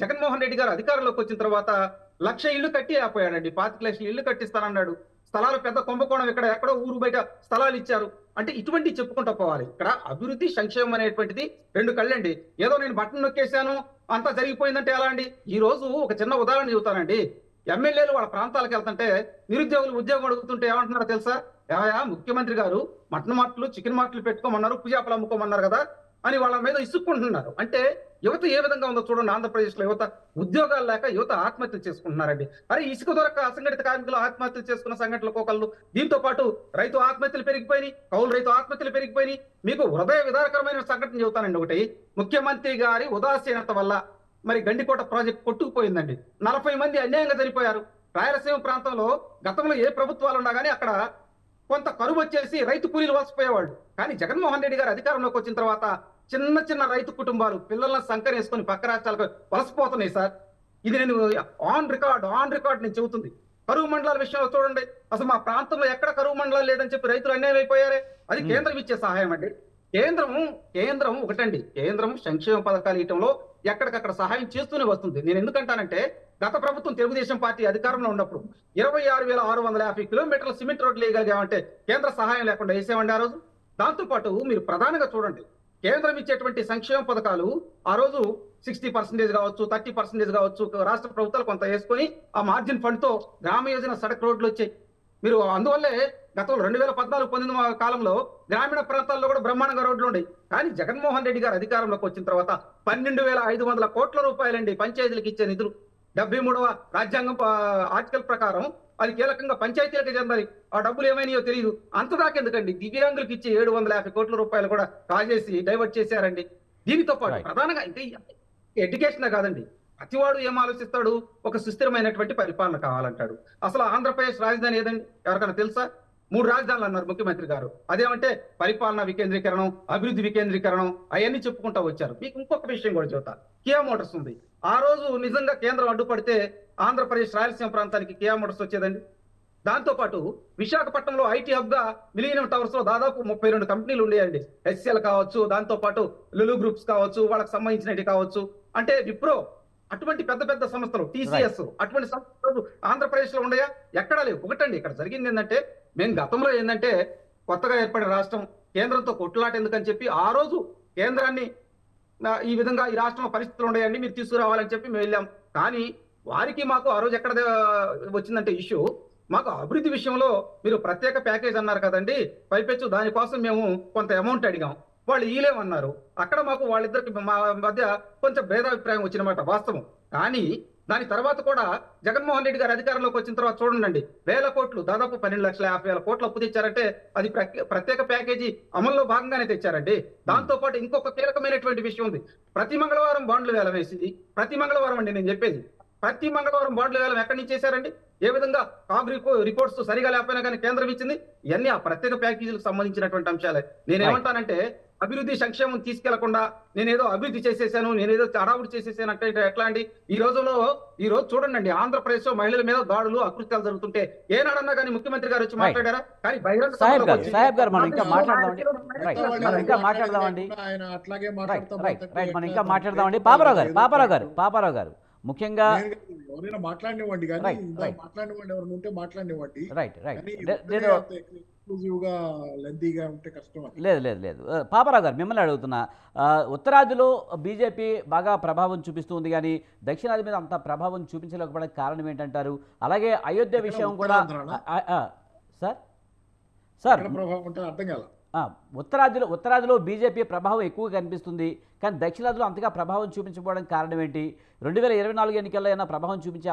జగన్మోహన్ రెడ్డి గారు అధికారంలోకి వచ్చిన తర్వాత 1,00,000 ఇల్లు కట్టి ఆపోయాడండి. 25 లక్షలు ఇల్లు కట్టిస్తానన్నాడు. స్థలాలు పెద్ద కుంభకోణం, ఎక్కడో ఊరు బయట స్థలాలు ఇచ్చారు. అంటే ఇటువంటి చెప్పుకుంటూ పోవాలి. ఇక్కడ అభివృద్ధి సంక్షేమం అనేటువంటిది 2 కళ్ళండి. ఏదో నేను బటన్ నొక్కేశాను అంతా జరిగిపోయిందంటే ఎలా అండి? ఈ రోజు ఒక చిన్న ఉదాహరణ చెబుతానండి. ఎమ్మెల్యేలు వాళ్ళ ప్రాంతాలకు వెళ్తుంటే నిరుద్యోగులు ఉద్యోగం అడుగుతుంటే ఏమంటున్నారో తెలుసా? ఏవయా ముఖ్యమంత్రి గారు మటన్ మార్ట్లు, చికెన్ మార్ట్లు పెట్టుకోమన్నారు, పుజాపలు అమ్ముకోమన్నారు కదా అని వాళ్ళ మీద ఇసుక్కుంటున్నారు. అంటే యువత ఏ విధంగా ఉందో చూడండి. ఆంధ్రప్రదేశ్ లో యువత ఉద్యోగాలు లేక యువత ఆత్మహత్యలు చేసుకుంటున్నారండి. అరే ఇసుక దొరక అసంఘటిత కార్మికులు ఆత్మహత్యలు చేసుకున్న సంఘటనలు కోకళ్ళు. దీంతో పాటు రైతు ఆత్మహత్యలు పెరిగిపోయినాయి, కౌలు రైతు ఆత్మహత్యలు పెరిగిపోయినాయి. మీకు హృదయ విదారకరమైన సంఘటన చెబుతానండి ఒకటి. ముఖ్యమంత్రి గారి ఉదాసీనత వల్ల మరి గండికోట ప్రాజెక్ట్ కొట్టుకుపోయిందండి. 40 మంది అన్యాయంగా చనిపోయారు. రాయలసీమ ప్రాంతంలో గతంలో ఏ ప్రభుత్వాలు ఉన్నా కానీ అక్కడ కొంత కరువు వచ్చేసి రైతు కూలీలు వలసపోయేవాళ్ళు. కానీ జగన్మోహన్ రెడ్డి గారు అధికారంలోకి వచ్చిన తర్వాత చిన్న రైతు కుటుంబాలు పిల్లలను సంకరేసుకొని పక్క రాష్ట్రాలకు వలసపోతున్నాయి సార్. ఇది నేను ఆన్ రికార్డ్ నేను చెబుతుంది. కరువు మండలాల విషయంలో చూడండి, అసలు మా ప్రాంతంలో ఎక్కడ కరువు మండలాలు లేదని చెప్పి రైతులు అన్యాయం అయిపోయారే. అది కేంద్రం ఇచ్చే సహాయం అండి. కేంద్రం ఒకటండి, కేంద్రం సంక్షేమ పథకాలు ఇవ్వడంలో ఎక్కడికక్కడ సహాయం చేస్తూనే వస్తుంది. నేను ఎందుకంటానంటే గత ప్రభుత్వం తెలుగుదేశం పార్టీ అధికారంలో ఉన్నప్పుడు 26,650 కిలోమీటర్ల సిమెంట్ రోడ్లు వేయగలిగామంటే కేంద్ర సహాయం లేకుండా వేసేవండి ఆ రోజు. దాంతో పాటు మీరు ప్రధానంగా చూడండి, కేంద్రం ఇచ్చేటువంటి సంక్షేమ పథకాలు ఆ రోజు 60% కావచ్చు, 30% కావచ్చు, రాష్ట్ర ప్రభుత్వాలు కొంత వేసుకొని ఆ మార్జిన్ ఫండ్ తో గ్రామ యోజన సడక్ రోడ్లు వచ్చాయి. మీరు అందువల్లే గతంలో 2014-19 కాలంలో గ్రామీణ ప్రాంతాల్లో కూడా బ్రహ్మాండంగా రోడ్లు ఉన్నాయి. కానీ జగన్మోహన్ రెడ్డి గారు అధికారంలోకి వచ్చిన తర్వాత 12,500 కోట్ల రూపాయలండి పంచాయతీలకు ఇచ్చే నిధులు. 73వ రాజ్యాంగం ఆర్టికల్ ప్రకారం అది కీలకంగా పంచాయతీలకు చెందాలి. ఆ డబ్బులు ఏమైనాయో తెలియదు. అంతదాకా ఎందుకండి, దివ్యాంగులకు ఇచ్చే 750 కోట్ల రూపాయలు కూడా కాజేసి డైవర్ట్ చేశారండి. దీనితో పాటు ప్రధానంగా ఇంకా ఎడ్యుకేషన్ కాదండి, ప్రతివాడు ఏం ఆలోచిస్తాడు, ఒక సుస్థిరమైనటువంటి పరిపాలన కావాలంటాడు. అసలు ఆంధ్రప్రదేశ్ రాజధాని ఏదండి ఎవరికైనా తెలుసా? 3 రాజధానులు అన్నారు ముఖ్యమంత్రి గారు. అదేమంటే పరిపాలన వికేంద్రీకరణం, అభివృద్ధి వికేంద్రీకరణం అవన్నీ చెప్పుకుంటా వచ్చారు. మీకు ఇంకొక విషయం కూడా చెబుతా. కియా మోటార్స్ ఉంది. ఆ రోజు నిజంగా కేంద్రం అడ్డుపడితే ఆంధ్రప్రదేశ్ రాయలసీమ ప్రాంతానికి కియా మోటార్స్ వచ్చేదండి. దాంతో పాటు విశాఖపట్నంలో ఐటీ హబ్ గా మిలీనియం టవర్స్ లో దాదాపు 32 కంపెనీలు ఉండేయండి. HCL కావచ్చు, దాంతో పాటు లులు గ్రూప్స్ కావచ్చు, వాళ్ళకి సంబంధించినవి కావచ్చు, అంటే విప్రో, అటువంటి పెద్ద పెద్ద సంస్థలు, TCS, అటువంటి సంస్థలు ఆంధ్రప్రదేశ్ లో ఉన్నాయా? ఎక్కడా లేవు. ఒకటండి ఇక్కడ జరిగింది ఏంటంటే, మేము గతంలో ఏంటంటే కొత్తగా ఏర్పడిన రాష్ట్రం కేంద్రంతో కొట్లాట ఎందుకని చెప్పి ఆ రోజు కేంద్రాన్ని ఈ విధంగా ఈ రాష్ట్రంలో పరిస్థితులు ఉన్నాయండి, మీరు తీసుకురావాలని చెప్పి మేము వెళ్ళాం. కానీ వారికి మాకు ఆ రోజు ఎక్కడ వచ్చిందంటే ఇష్యూ, మాకు అభివృద్ధి విషయంలో మీరు ప్రత్యేక ప్యాకేజ్ అన్నారు కదండి, పైపెచ్చు దానికోసం మేము కొంత అమౌంట్ అడిగాం, వాళ్ళు ఈలేమన్నారు. అక్కడ మాకు వాళ్ళిద్దరికి మా మధ్య కొంచెం భేదాభిప్రాయం వచ్చినమాట వాస్తవం. కానీ దాని తర్వాత కూడా జగన్మోహన్ రెడ్డి గారు అధికారంలోకి వచ్చిన తర్వాత చూడండి, 1000 కోట్లు, దాదాపు 12,50,000 కోట్లు అప్పు తెచ్చారంటే అది ప్రత్యేక ప్యాకేజీ అమల్లో భాగంగానే తెచ్చారండి. దాంతో పాటు ఇంకొక కీలకమైనటువంటి విషయం ఉంది. ప్రతి మంగళవారం బాండ్లు వేలం వేసింది. ప్రతి మంగళవారం అండి నేను చెప్పేది, ప్రతి మంగళవారం బాండ్లు వేలం ఎక్కడి నుంచి చేశారండి? ఏ విధంగా కాగ్ రిపోర్ట్స్ సరిగా లేకపోయినా కానీ కేంద్రం ఇచ్చింది. ఇవన్నీ ఆ ప్రత్యేక ప్యాకేజీలకు సంబంధించినటువంటి అంశాలే. నేనేమంటానంటే అభివృద్ధి సంక్షేమం తీసుకెళ్లకుండా నేనేదో అభివృద్ధి చేసేసాను, నేనేదో హడావుడి చేసేసాను అంటే ఎట్లా అండి? ఈ రోజు చూడండి, ఆంధ్రప్రదేశ్ లో మహిళల మీద దాడులు, అకృత్యాలు జరుగుతుంటే ఏనాడన్నా కానీ ముఖ్యమంత్రి గారు వచ్చి మాట్లాడారా? కానీ బహిరంగ సాహెబ్ గారు మనం ఇంకా మాట్లాడదామండి. ఆయన అట్లాగే మనం ఇంకా మాట్లాడదామండి. పాపారావు గారు ముఖ్యంగా ఎవరైనా మాట్లాడినివ్వండి, కానీ మాట్లాడినివ్వండి, ఎవరైనా ఉంటే మాట్లాడినివ్వండి. లేదు పాపారావు గారు మిమ్మల్ని అడుగుతున్నా. ఉత్తరాదిలో బీజేపీ బాగా ప్రభావం చూపిస్తుంది, కానీ దక్షిణాది మీద అంత ప్రభావం చూపించలేకపోవడానికి కారణం ఏంటంటారు? అలాగే అయోధ్య విషయం కూడా సార్ ప్రభావం అంటే అర్థం కాల. ఉత్తరాదిలో బీజేపీ ప్రభావం ఎక్కువగా కనిపిస్తుంది, కానీ దక్షిణాదిలో అంతగా ప్రభావం చూపించకపోవడానికి కారణం ఏంటి? 2024 ఎన్నికల్లో అయినా ప్రభావం చూపించే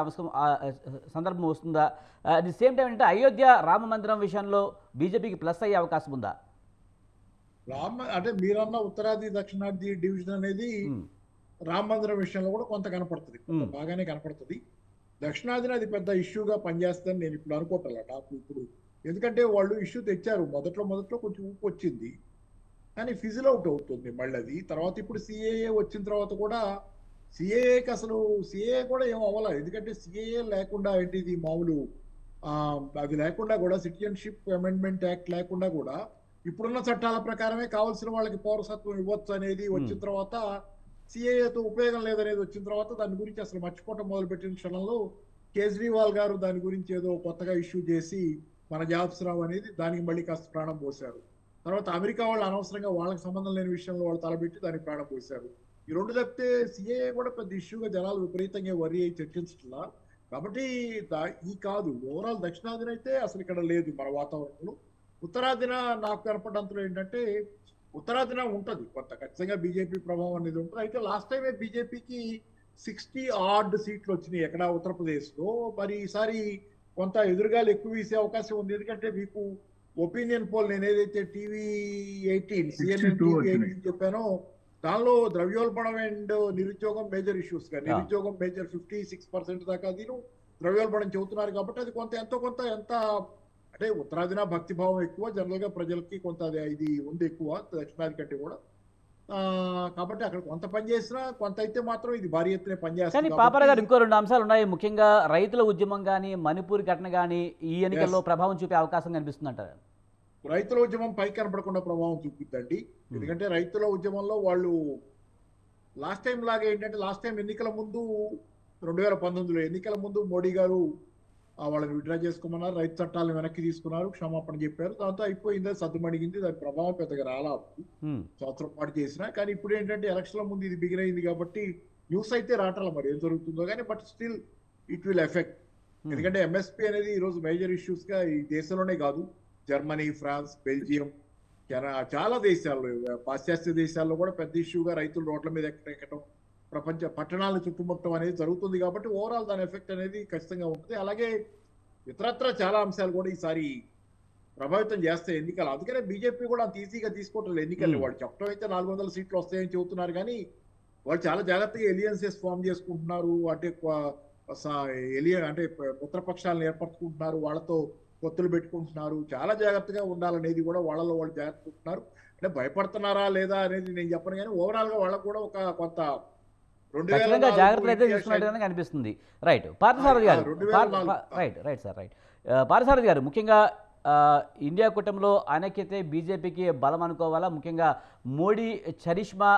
సందర్భం వస్తుందా? అట్ ది సేమ్ టైం అంటే అయోధ్య రామ మందిరం విషయంలో బీజేపీకి ప్లస్ అయ్యే అవకాశం ఉందా? అంటే మీరన్న ఉత్తరాది దక్షిణాది డివిజన్ అనేది రామ మందిరం విషయంలో కూడా కొంత కనపడుతుంది, బాగానే కనపడుతుంది. దక్షిణాదిని అది పెద్ద ఇష్యూగా పనిచేస్తుందని నేను ఇప్పుడు అనుకోవట్లే నాకు ఇప్పుడు. ఎందుకంటే వాళ్ళు ఇష్యూ తెచ్చారు, మొదట్లో కొంచెం ఊపు వచ్చింది, కానీ ఫిజిల్ అవుట్ అవుతుంది మళ్ళీ అది. తర్వాత ఇప్పుడు సిఏఏ వచ్చిన తర్వాత కూడా సిఏఏ కూడా ఏం అవ్వలేదు. ఎందుకంటే సిఏఏ లేకుండా ఏంటిది మామూలు అది లేకుండా కూడా, సిటిజన్షిప్ అమెండ్మెంట్ యాక్ట్ లేకుండా కూడా ఇప్పుడున్న చట్టాల ప్రకారమే కావాల్సిన వాళ్ళకి పౌరసత్వం ఇవ్వచ్చు అనేది వచ్చిన తర్వాత, సిఏఏతో ఉపయోగం లేదనేది వచ్చిన తర్వాత దాని గురించి అసలు మర్చిపోవటం మొదలుపెట్టిన క్షణంలో కేజ్రీవాల్ గారు దాని గురించి ఏదో కొత్తగా ఇష్యూ చేసి మన జాబ్స్రావు అనేది దానికి మళ్ళీ కాస్త ప్రాణం పోశారు. తర్వాత అమెరికా వాళ్ళు అనవసరంగా వాళ్ళకి సంబంధం లేని విషయంలో వాళ్ళు తలబెట్టి దానికి ప్రాణం పోశారు. ఈ రెండు తప్పితే సిఏఏ కూడా పెద్ద ఇష్యూగా జనాలు విపరీతంగా వరి అయి చర్చించట్లా. కాబట్టి ఈ కాదు ఓవరాల్ దక్షిణాదిన అయితే అసలు ఇక్కడ లేదు మన వాతావరణంలో. ఉత్తరాదిన నాకు కనపడంతలో ఏంటంటే ఉత్తరాదిన ఉంటుంది కొంత ఖచ్చితంగా బీజేపీ ప్రభావం అనేది ఉంటుంది. అయితే లాస్ట్ టైమే బీజేపీకి 60 ఆర్డ్ సీట్లు వచ్చినాయి ఎక్కడ ఉత్తరప్రదేశ్లో. మరి ఈసారి కొంత ఎదురుగాలు ఎక్కువ వీసే అవకాశం ఉంది. ఎందుకంటే మీకు ఒపీనియన్ పోల్ నేను ఏదైతే CNN చెప్పానో దానిలో ద్రవ్యోల్బణం అండ్ నిరుద్యోగం మేజర్ ఇష్యూస్ గా, నిరుద్యోగం మేజర్ 56% దాకా అది ద్రవ్యోల్బణం చెబుతున్నారు. కాబట్టి అది ఎంత అంటే ఉత్తరాదిన భక్తిభావం ఎక్కువ, జనరల్ గా ప్రజలకి కొంత ఇది ఉంది ఎక్కువ దక్షిణాది కంటే కూడా. కాబట్టి అక్కడ కొంత పని చేసినా కొంత అయితే మాత్రం ఇది భారీ ఎత్తున పనిచేస్తుంది. కానీ పాపారావు గారు ఇంకో 2 అంశాలు ఉన్నాయి. ముఖ్యంగా రైతుల ఉద్యమం కానీ మణిపూర్ ఘటన కానీ ఈ ఎన్నికల్లో ప్రభావం చూపే అవకాశం కనిపిస్తుందంటారు. రైతుల ఉద్యమం పై కనపడకుండా ప్రభావం చూపిద్దండి. ఎందుకంటే రైతుల ఉద్యమంలో వాళ్ళు లాస్ట్ టైం లాగా ఏంటంటే, లాస్ట్ టైం ఎన్నికల ముందు 2019లో ఎన్నికల ముందు మోడీ గారు వాళ్ళని విడ్రా చేసుకోమన్నారు, రైతు చట్టాలను వెనక్కి తీసుకున్నారు, క్షమాపణ చెప్పారు, దాంతో అయిపోయింది, సద్దుమణిగింది, దాని ప్రభావం పెద్దగా రాలా సంవత్సరం పాటు చేసినా. కానీ ఇప్పుడు ఏంటంటే ఎలక్షన్ల ముందు ఇది బిగినైంది కాబట్టి న్యూస్ అయితే రావట్ల, మరి ఏం జరుగుతుందో కానీ, but still it will effect. ఎందుకంటే ఎంఎస్పీ అనేది ఈరోజు మేజర్ ఇష్యూస్ గా ఈ దేశంలోనే కాదు, జర్మనీ, ఫ్రాన్స్, బెల్జియం, చాలా దేశాల్లో, పాశ్చాత్య దేశాల్లో కూడా పెద్ద ఇష్యూగా రైతులు రోడ్ల మీద ఎక్కడం, ప్రపంచ పట్టణాలను చుట్టుముట్టడం అనేది జరుగుతుంది. కాబట్టి ఓవరాల్ దాని ఎఫెక్ట్ అనేది ఖచ్చితంగా ఉంటుంది. అలాగే ఇతరత్ర చాలా అంశాలు కూడా ఈసారి ప్రభావితం చేస్తాయి ఎన్నికలు. అందుకనే బీజేపీ కూడా అంత ఈజీగా తీసుకోవట్లేదు ఎన్నికల్ని. వాళ్ళు చెప్పడం అయితే 400 సీట్లు వస్తాయని చెబుతున్నారు, కానీ వాళ్ళు చాలా జాగ్రత్తగా ఎలియన్సెస్ ఫామ్ చేసుకుంటున్నారు. అంటే మిత్రపక్షాలను ఏర్పరచుకుంటున్నారు, వాళ్ళతో పొత్తులు పెట్టుకుంటున్నారు, చాలా జాగ్రత్తగా ఉండాలనేది కూడా వాళ్ళలో వాళ్ళు జాగ్రత్త ఉంటున్నారు. అంటే భయపడుతున్నారా లేదా అనేది నేను చెప్పను, కానీ ఓవరాల్గా వాళ్ళకు కూడా ఒక కొంత ఖచ్చితంగా జాగ్రత్తలు అయితే తీసుకున్నట్టుగానే కనిపిస్తుంది. రైట్ పార్థసారథి గారు, రైట్ సార్, రైట్ పార్థసారథి గారు, ముఖ్యంగా ఇండియా కూటమిలో అనైక్యతే బీజేపీకి బలం అనుకోవాలా? ముఖ్యంగా మోడీ చరిష్మా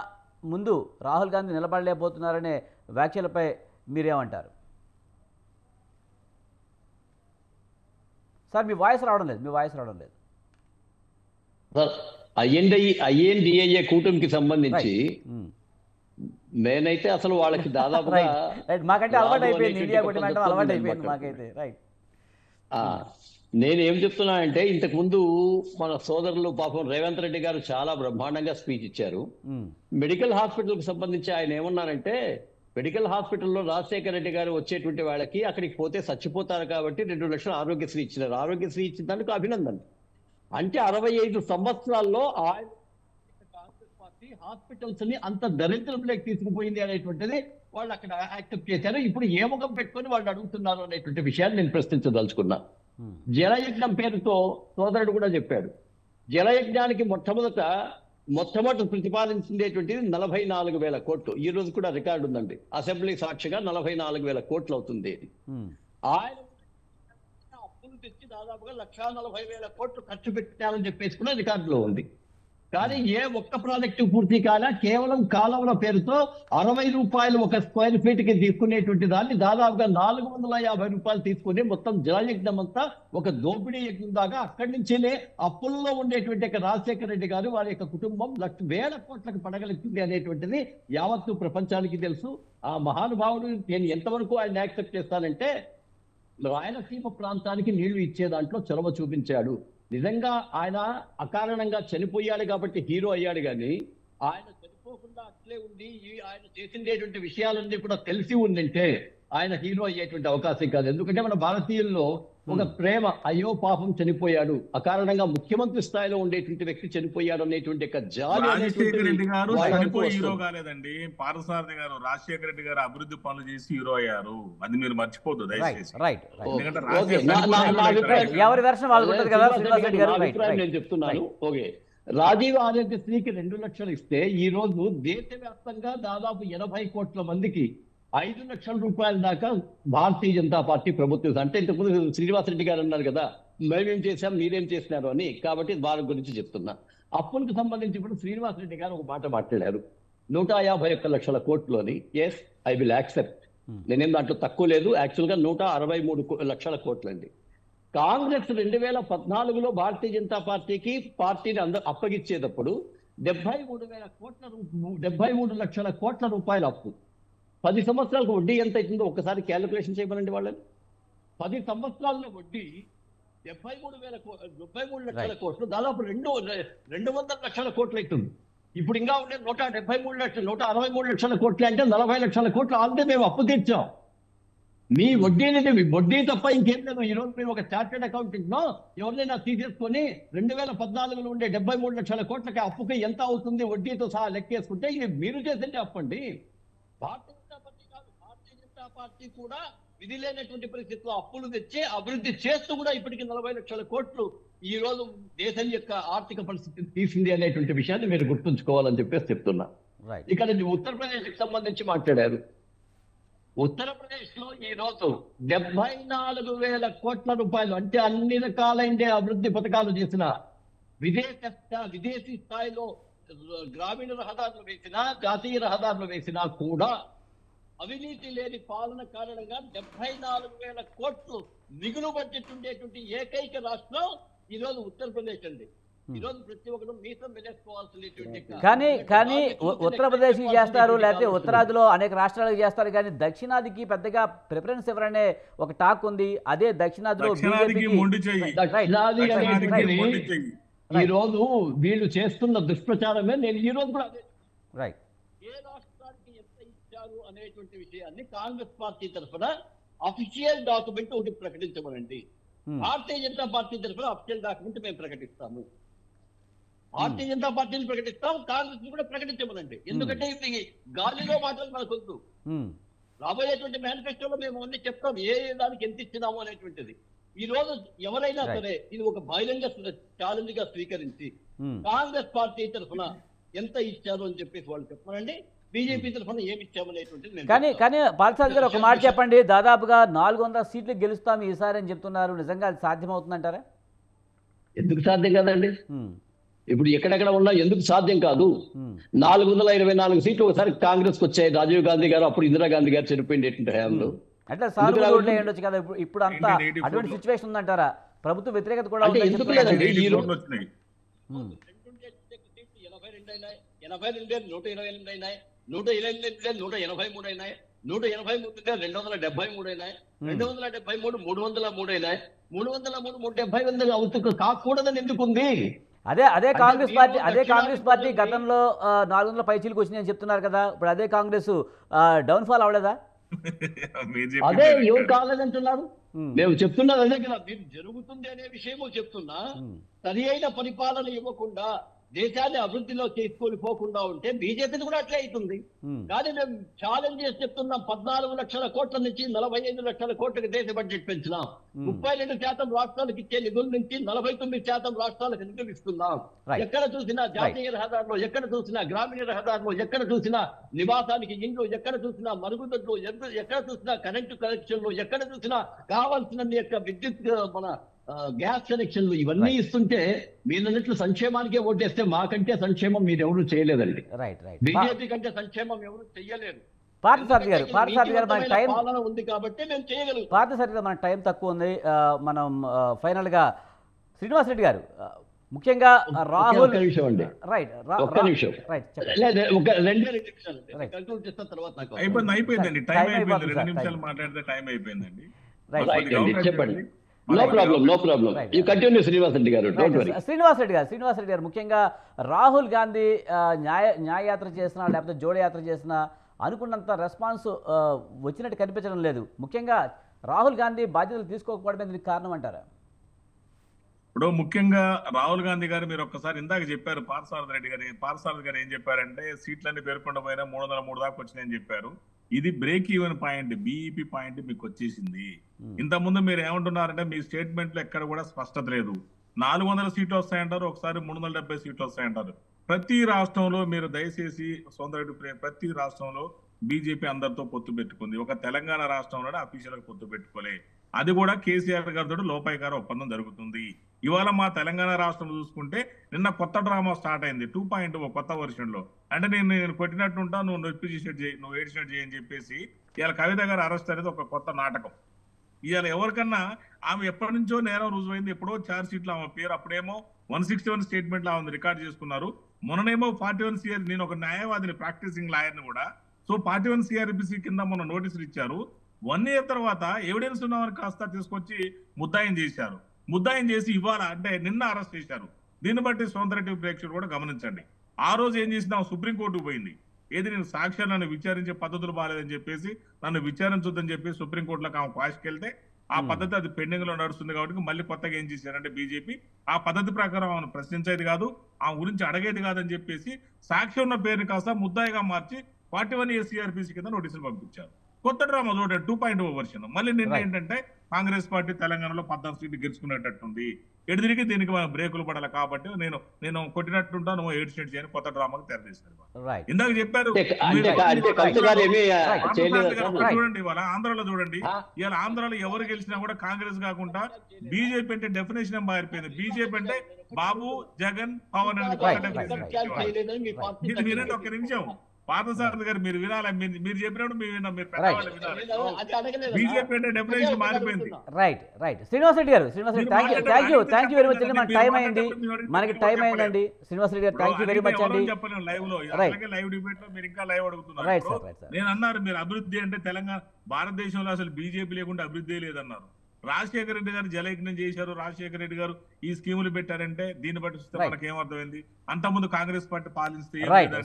ముందు రాహుల్ గాంధీ నిలబడలేకపోతున్నారనే వ్యాఖ్యలపై మీరేమంటారు సార్? మీ వాయిస్ రావడం లేదు. సార్, ఐఎన్డిఏ కూటమికి సంబంధించి నేనైతే అసలు వాళ్ళకి దాదాపుగా మాకంటే అలవాటు అయిపోయింది, ఇండియా కూటమి అంటే అలవాటు అయిపోయింది మాకైతే. రైట్, నేను ఏం చెప్తున్నా అంటే, ఇంతకు ముందు మన సోదరులు పాపం రేవంత్ రెడ్డి గారు చాలా బ్రహ్మాండంగా స్పీచ్ ఇచ్చారు. మెడికల్ హాస్పిటల్ కు సంబంధించి ఆయన ఏమన్నారంటే, మెడికల్ హాస్పిటల్లో రాజశేఖర రెడ్డి గారు వచ్చేటువంటి వాళ్ళకి అక్కడికి పోతే చచ్చిపోతారు కాబట్టి 2 లక్షలు ఆరోగ్యశ్రీ ఇచ్చినారు. ఆరోగ్యశ్రీ ఇచ్చిన దానికి అభినందన. అంటే 65 సంవత్సరాల్లో ఆయన కాంగ్రెస్ పార్టీ హాస్పిటల్స్ ని అంత దరిద్రంలోకి తీసుకుపోయింది అనేటువంటిది వాళ్ళు అక్కడ యాక్సెప్ట్ చేశారు. ఇప్పుడు ఏ ముఖం పెట్టుకొని వాళ్ళు అడుగుతున్నారు అనేటువంటి విషయాన్ని నేను ప్రశ్నించదలుచుకున్నా. జలయజ్ఞం పేరుతో సోదరుడు కూడా చెప్పాడు. జలయజ్ఞానికి మొట్టమొదటి ప్రతిపాదించేటువంటిది 44,000 కోట్లు. ఈ రోజు కూడా రికార్డు ఉందండి, అసెంబ్లీ సాక్షిగా 44,000 కోట్లు అవుతుంది. ఆయన అప్పులు తెచ్చి దాదాపుగా 1,40,000 కోట్లు ఖర్చు పెట్టాలని చెప్పేసి కూడా రికార్డులో ఉంది. కానీ ఏ ఒక్క ప్రాజెక్టు పూర్తి కాలా, కేవలం కాలువల పేరుతో 60 రూపాయలు ఒక స్క్వేర్ ఫీట్ కి తీసుకునేటువంటి దాన్ని దాదాపుగా 450 రూపాయలు తీసుకుని మొత్తం జలయజ్ఞం అంతా ఒక దోపిడీ యజ్ఞం దాకా అక్కడి నుంచేనే అప్పుల్లో ఉండేటువంటి రాజశేఖర రెడ్డి గారు వారి యొక్క కుటుంబం వేల కోట్లకు పడగలుగుతుంది అనేటువంటిది యావత్తు ప్రపంచానికి తెలుసు. ఆ మహానుభావుడు నేను ఎంతవరకు ఆయన యాక్సెప్ట్ చేస్తానంటే, రాయలసీమ ప్రాంతానికి నీళ్లు ఇచ్చే దాంట్లో చొరవ చూపించాడు. నిజంగా ఆయన అకారణంగా చనిపోయాడు కాబట్టి హీరో అయ్యాడు, కానీ ఆయన చనిపోకుండా అట్లే ఉండి ఆయన చేసిండేటువంటి విషయాలన్నీ కూడా తెలిసి ఉందంటే ఆయన హీరో అయ్యేటువంటి అవకాశం కాదు. ఎందుకంటే మన భారతీయుల్లో ఒక ప్రేమ, అయ్యో పాపం చనిపోయాడు, అకారణంగా ముఖ్యమంత్రి స్థాయిలో ఉండేటువంటి వ్యక్తి చనిపోయాడు అనేటువంటి జాలి. రాజశేఖర రెడ్డి గారు చనిపోయి హీరో కాలేదండి, పార్థసారథి గారు రాజశేఖర రెడ్డి గారు అభివృద్ధి పనులు చేసి హీరో అయ్యారు. అది మీరు మర్చిపోద్దు దయచేసి. నేను చెప్తున్నాను. ఓకే, రాజీవ్ ఆరోగ్యశ్రీకి 2 లక్షలు ఇస్తే ఈ రోజు దేశవ్యాప్తంగా దాదాపు 80 కోట్ల మందికి 5 లక్షల రూపాయల దాకా భారతీయ జనతా పార్టీ ప్రభుత్వం. అంటే ఇంతకుముందు శ్రీనివాసరెడ్డి గారు అన్నారు కదా, మేమేం చేశాం మీరేం చేసినారు అని, కాబట్టి వారి గురించి చెప్తున్నా. అప్పులకు సంబంధించి కూడా శ్రీనివాసరెడ్డి గారు ఒక మాట మాట్లాడారు, 151 లక్షల కోట్లు అని. ఎస్, ఐ విల్ యాక్సెప్ట్, నేనేం దాంట్లో తక్కువ లేదు. యాక్చువల్గా 163 లక్షల కోట్లు అండి. కాంగ్రెస్ 2014లో భారతీయ జనతా పార్టీని అందరూ అప్పగించేటప్పుడు 73 లక్షల కోట్ల రూపాయల అప్పు. 10 సంవత్సరాలకు వడ్డీ ఎంత అవుతుందో ఒకసారి క్యాలిక్యులేషన్ చేయమనండి వాళ్ళని. 10 సంవత్సరాల్లో వడ్డీ 73 లక్షల కోట్లు, దాదాపు 200 లక్షల కోట్లు అవుతుంది. ఇప్పుడు ఇంకా ఉండే 163 లక్షల కోట్లు అంటే 40 లక్షల కోట్లు ఆల్రెడీ మేము అప్పు తెచ్చాం. మీ వడ్డీ తప్ప ఇంకేం లేదు. ఈ రోజు మేము ఒక చార్టెడ్ అకౌంటెంట్ నో ఎవరినైనా తీసేసుకొని 2014లో ఉండే 73 లక్షల కోట్లకి అప్పుకి ఎంత అవుతుంది వడ్డీతో సహా లెక్కేసుకుంటే ఇది మీరు చేసిండే అప్పండి. భారతీయ జనతా పార్టీ కూడా విధి లేనటువంటి పరిస్థితుల్లో అప్పులు తెచ్చి అభివృద్ధి చేస్తూ కూడా ఇప్పటికీ 40 లక్షల కోట్లు ఈ రోజు దేశం యొక్క ఆర్థిక పరిస్థితిని తీసింది అనేటువంటి విషయాన్ని మీరు గుర్తుంచుకోవాలని చెప్పేసి చెప్తున్నా. ఇక్కడ ఉత్తరప్రదేశ్కి సంబంధించి మాట్లాడారు. ఉత్తరప్రదేశ్ లో ఈ రోజు 74,000 కోట్ల రూపాయలు, అంటే అన్ని రకాలైన అభివృద్ధి పథకాలు చేసిన, విదేశీ స్థాయిలో గ్రామీణ రహదారులు వేసినా, జాతీయ రహదారులు వేసినా కూడా అవినీతి లేని పాలన కారణంగా 74,000 కోట్లు మిగులు బడ్జెట్ ఉండేటువంటి ఏకైక రాష్ట్రం ఈ రోజు ఉత్తరప్రదేశ్ అండి. ఈరోజు ప్రతి ఒక్కరు మీతో మెలేసుకోవాల్సినటువంటి, కానీ ఉత్తరప్రదేశ్ చేస్తారు, లేకపోతే ఉత్తరాదిలో అనేక రాష్ట్రాలకు చేస్తారు, కానీ దక్షిణాదికి పెద్దగా ప్రిఫరెన్స్ ఇవ్వరనే ఒక టాక్ ఉంది. అదే దక్షిణాదిలో ఈ రోజు వీళ్ళు చేస్తున్న దుష్ప్రచారమే. నేను ఈ రోజు కూడా ఏ రాష్ట్రానికి ఎంత ఇచ్చారు అనేటువంటి విషయాన్ని కాంగ్రెస్ పార్టీ తరఫున అఫీషియల్ డాక్యుమెంట్ ఒకటి ప్రకటించమనండి. భారతీయ జనతా పార్టీ తరఫున అఫీషియల్ డాక్యుమెంట్ మేము ప్రకటిస్తాము. భారతీయ జనతా పార్టీని ప్రకటిస్తాం, కాంగ్రెస్ కూడా ప్రకటించమనండి. ఎందుకంటే ఇప్పుడు గాలిలో మాటలు మనకు రాబోయేటువంటి మేనిఫెస్టోలో మేము అన్ని చెప్తాం ఏ దానికి ఎంత ఇచ్చినాము అనేటువంటిది. ఈ రోజు ఎవరైనా Right. సరే ఇది ఒక బహిరంగ ఛాలెంజ్ గా స్వీకరించి Hmm. కాంగ్రెస్ పార్టీ తరఫున ఎంత ఇచ్చారు అని చెప్పేసి వాళ్ళు చెప్పారండి. బీజేపీ తరఫున ఏమి ఇచ్చామనేటువంటిది నేను కానీ చెప్తాను. కానీ పార్థసారథి గారు ఒక మాట చెప్పండి, దాదాపుగా 400 సీట్లు గెలుస్తాం ఈసారి అని చెప్తున్నారు, నిజంగా అది సాధ్యమవుతుందంటారా? ఎందుకు సాధ్యం కాదండి? Hmm. ఇప్పుడు ఎక్కడెక్కడ ఉన్నా ఎందుకు సాధ్యం కాదు? 424 సీట్లు ఒకసారి కాంగ్రెస్ కు వచ్చాయి. రాజీవ్ గాంధీ గారు, అప్పుడు ఇందిరాగాంధీ గారు చనిపోయినటువంటి హయాంలో. అంటే సానుభూతి ఓట్లే ఉండొచ్చు కదా, ఇప్పుడు అంతా అటువంటి సిచ్యువేషన్ ఉందంటారా? ప్రభుత్వ వ్యతిరేకత కూడా అంటే ఉందని ఎందుకు చెప్తున్నారు. లేదండి? ఈ 84 వచ్చినాయి. 82 128 అయినాయి, 128 183 అయినాయి, 183 273 అయినాయి, 273 303 అయినాయి, 303 370 అవుతూ కాకూడదని ఎందుకుంది? అదే కాంగ్రెస్ మీరు పార్టీ దక్షిణాది పార్టీ గతంలో 400 పైచీలకు వచ్చినాయని చెప్తున్నారు కదా, ఇప్పుడు అదే కాంగ్రెస్ డౌన్ఫాల్ అవ్వలేదా? మీరు అదే చెప్పింది ఎవరు కాలేదంటున్నారు? Hmm. మేము చెప్తున్నది అదే కదా, మీరు జరుగుతుంది అనే విషయము చెప్తున్నా. Hmm. సరి అయిన పరిపాలన ఇవ్వకుండా దేశాన్ని అభివృద్ధిలో చేసుకొని పోకుండా ఉంటే బీజేపీది కూడా అట్లే అవుతుంది. Hmm. కానీ మేము ఛాలెంజ్ చేసి చెప్తున్నాం, 14 లక్షల కోట్ల నుంచి 45 లక్షల కోట్లకు దేశ బడ్జెట్ పెంచినాం. 32% రాష్ట్రాలకు ఇచ్చే నిధుల నుంచి 49% రాష్ట్రాలకు నిధులు ఇస్తున్నాం. Right. ఎక్కడ చూసినా జాతీయ రహదారులు, ఎక్కడ చూసినా గ్రామీణ రహదారులు, ఎక్కడ చూసినా నివాసానికి ఇండ్లు, ఎక్కడ చూసినా మరుగుదొడ్లు, ఎక్కడ చూసినా కరెంటు కనెక్షన్లు, ఎక్కడ చూసినా కావాల్సిన యొక్క విద్యుత్ మన గ్యాస్ కనెక్షన్లు ఇవన్నీ ఇస్తుంటే మీరన్నట్లు సంక్షేమానికే ఓటేస్తే మాకంటే సంక్షేమం మీరెవరూ చేయలేదండి. రైట్ బీజేపీ కంటే సంక్షేమం ఎవరు చెయ్యలేరు. పార్థసారథి గారు మనకి టైం పాలన ఉంది కాబట్టి మేము చేయగలుగుతాం. పార్థసారథి గారు మనకి టైం తక్కువ ఉంది. మనం ఫైనల్గా శ్రీనివాస్ రెడ్డి గారు, ముఖ్యంగా రాహుల్ ఒక్క నిమిషం అండి, రైట్ ఒక్క నిమిషం. రైట్ లేదు, ఒక 2 నిమిషాలు Right. కంక్లూడ్ చేసిన తర్వాత నాకు అయిపోయిందండి. Time టైం అయిపోయింది. అయిపోతుంది 2 సార్, నిమిషాలు time. మాట్లాడితే టైం అయిపోయిందండి. రైట్ రైట్ అండి, చెప్పండి. నో మనకి problem. Right. You continue Srinivas Reddy గారు, డోంట్ వరీ. శ్రీనివాస్ రెడ్డి గారు, ముఖ్యంగా రాహుల్ గాంధీ న్యాయయాత్ర చేసినా లేకపోతే జోడయాత్ర చేసినా అనుకున్నంత రెస్పాన్స్ వచ్చినట్టు కనిపించడం లేదు. ముఖ్యంగా రాహుల్ గాంధీ బాధ్యతలు తీసుకోకపోవడమే దీనికి కారణం అంటారా? ఇప్పుడు ముఖ్యంగా రాహుల్ గాంధీ గారు మీరు ఒక్కసారి ఇందాక చెప్పారు, పార్థసారథి గారు ఏం చెప్పారంటే సీట్లన్నీ పేర్కొండ పోయినా 303 దాకా వచ్చినాయని చెప్పారు. ఇది break even point, BEP point మీకు వచ్చేసింది. ఇంతకుముందు మీరు ఏమంటున్నారంటే మీ స్టేట్మెంట్ లో ఎక్కడ కూడా స్పష్టత లేదు. 400 సీట్లు వస్తాయంటారు, ఒకసారి 370 సీట్లు వస్తాయంటారు. ప్రతి రాష్ట్రంలో మీరు దయచేసి ప్రతి రాష్ట్రంలో బీజేపీ అందరితో పొత్తు పెట్టుకుంది. ఒక తెలంగాణ రాష్ట్రంలో అఫీషియల్ గా పొత్తు పెట్టుకోలే. అది కూడా కేసీఆర్ గారితో లోపాయికార ఒప్పందం జరుగుతుంది. ఇవాళ మా తెలంగాణ రాష్ట్రంలో చూసుకుంటే నిన్న కొత్త డ్రామా స్టార్ట్ అయింది 2.0 కొత్త వర్షన్ లో. అంటే నేను కొట్టినట్టుంటా, నువ్వు ఎడ్యుకేషన్ చేయి, నువ్వు ఏడిషన్ చేయి అని చెప్పేసి ఇవాళ కవిత గారు అరెస్ట్ అనేది ఒక కొత్త నాటకం. ఇవాళ ఎవరికన్నా ఆమె ఎప్పటి నుంచో నేరం రుజువైంది, ఎప్పుడో ఛార్జ్ షీట్ లో ఆమె పేరు అప్పుడేమో 161 స్టేట్మెంట్ లో ఆమె రికార్డ్ చేసుకున్నారు. మొన్ననేమో 41 CR, నేను ఒక న్యాయవాదిని, ప్రాక్టీసింగ్ లాయర్ని కూడా. సో 41 CRPC కింద మొన్న నోటీసులు ఇచ్చారు. 1 year తర్వాత ఎవిడెన్స్ ఉన్నవారిని కాస్త తీసుకొచ్చి ముద్దాయం చేశారు. ముద్దాయం చేసి ఇవాళ అంటే నిన్న అరెస్ట్ చేశారు. దీన్ని బట్టి సోందరెడ్డి ప్రేక్షకులు కూడా గమనించండి. ఆ రోజు ఏం చేసినా సుప్రీంకోర్టుకు పోయింది. ఏది నేను సాక్ష్యాలు నన్ను విచారించే పద్ధతులు బాగాలేదని చెప్పేసి నన్ను విచారించొద్దని చెప్పి సుప్రీంకోర్టులోకి ఆమె క్వాష్కెళ్తే ఆ పద్ధతి అది పెండింగ్ లో నడుస్తుంది కాబట్టి మళ్ళీ కొత్తగా ఏం చేశారంటే బీజేపీ ఆ పద్ధతి ప్రకారం ఆమెను ప్రశ్నించేది కాదు, ఆమె గురించి అడగేది కాదని చెప్పేసి సాక్ష్యం ఉన్న పేరుని కాస్త ముద్దాయిగా మార్చి 41 CRPC కింద నోటీసులు పంపించారు. కొత్త డ్రామా చూడండి 2.0 వర్షన్. మళ్ళీ నిన్న ఏంటంటే కాంగ్రెస్ పార్టీ తెలంగాణలో 14 సీట్లు గెలుచుకునేటట్టుంది. ఎడిదిరికి దీనికి మనం బ్రేకులు పడాలి కాబట్టి నేను కొట్టినట్టుంటా, నువ్వు 8 స్టేట్ చేయని కొత్త డ్రామాకి తెరదీశారు. ఇందాక చెప్పారు చూడండి, ఇవాళ ఆంధ్రాలో చూడండి, ఇవాళ ఆంధ్రాలో ఎవరు గెలిచినా కూడా కాంగ్రెస్ కాకుండా బీజేపీ అంటే డెఫినేషన్ మారిపోయింది. బీజేపీ అంటే బాబు, జగన్, పవన్ అనేది. ఇది వినండి ఒక్క నిమిషం. పార్థసారథి గారు మీరు వినాలి, మీరు చెప్పినప్పుడు మీరు పెద్దవాళ్ళు వినాలి. బీజేపీ అంటే డెఫినేషన్ మారిపోయింది. రైట్ శ్రీనివాస్ రెడ్డి గారు, థ్యాంక్ యూ వెరీ మచ్ అండి. మనకి టైం అయింది, శ్రీనివాస్ రెడ్డి గారు, థ్యాంక్ యూ వెరీ మచ్ అండి. చెప్పలేము లైవ్ లో, అలాగే లైవ్ డిబేట్ లో మీరు ఇంకా లైవ్ అడుగుతున్నారు. నేను అన్నారు మీరు అభివృద్ధి అంటే తెలంగాణ భారతదేశంలో అసలు బీజేపీ లేకుండా అభివృద్ధి లేదన్నారు. రాజశేఖర రెడ్డి గారు జలయజ్ఞం చేశారు, రాజశేఖర రెడ్డి గారు ఈ స్కీములు పెట్టారంటే దీన్ని బట్టి చూస్తే మనకి ఏమర్థమైంది, అంతకుముందు కాంగ్రెస్ పార్టీ పాలిస్తే.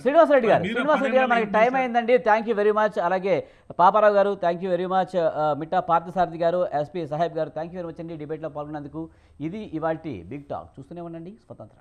శ్రీనివాస్ రెడ్డి గారు మనకి టైం అయిందండి. Thank you very much. అలాగే పాపారావు గారు thank you very much. Mitta Parthasarathy గారు, ఎస్పీ సాహెబ్ గారు థ్యాంక్ యూ వెరీ మచ్ అండి డిబేట్లో పాల్గొన్నందుకు. ఇది ఇవాల్టి బిగ్ టాక్. చూస్తూనే ఉండండి స్వతంత్ర.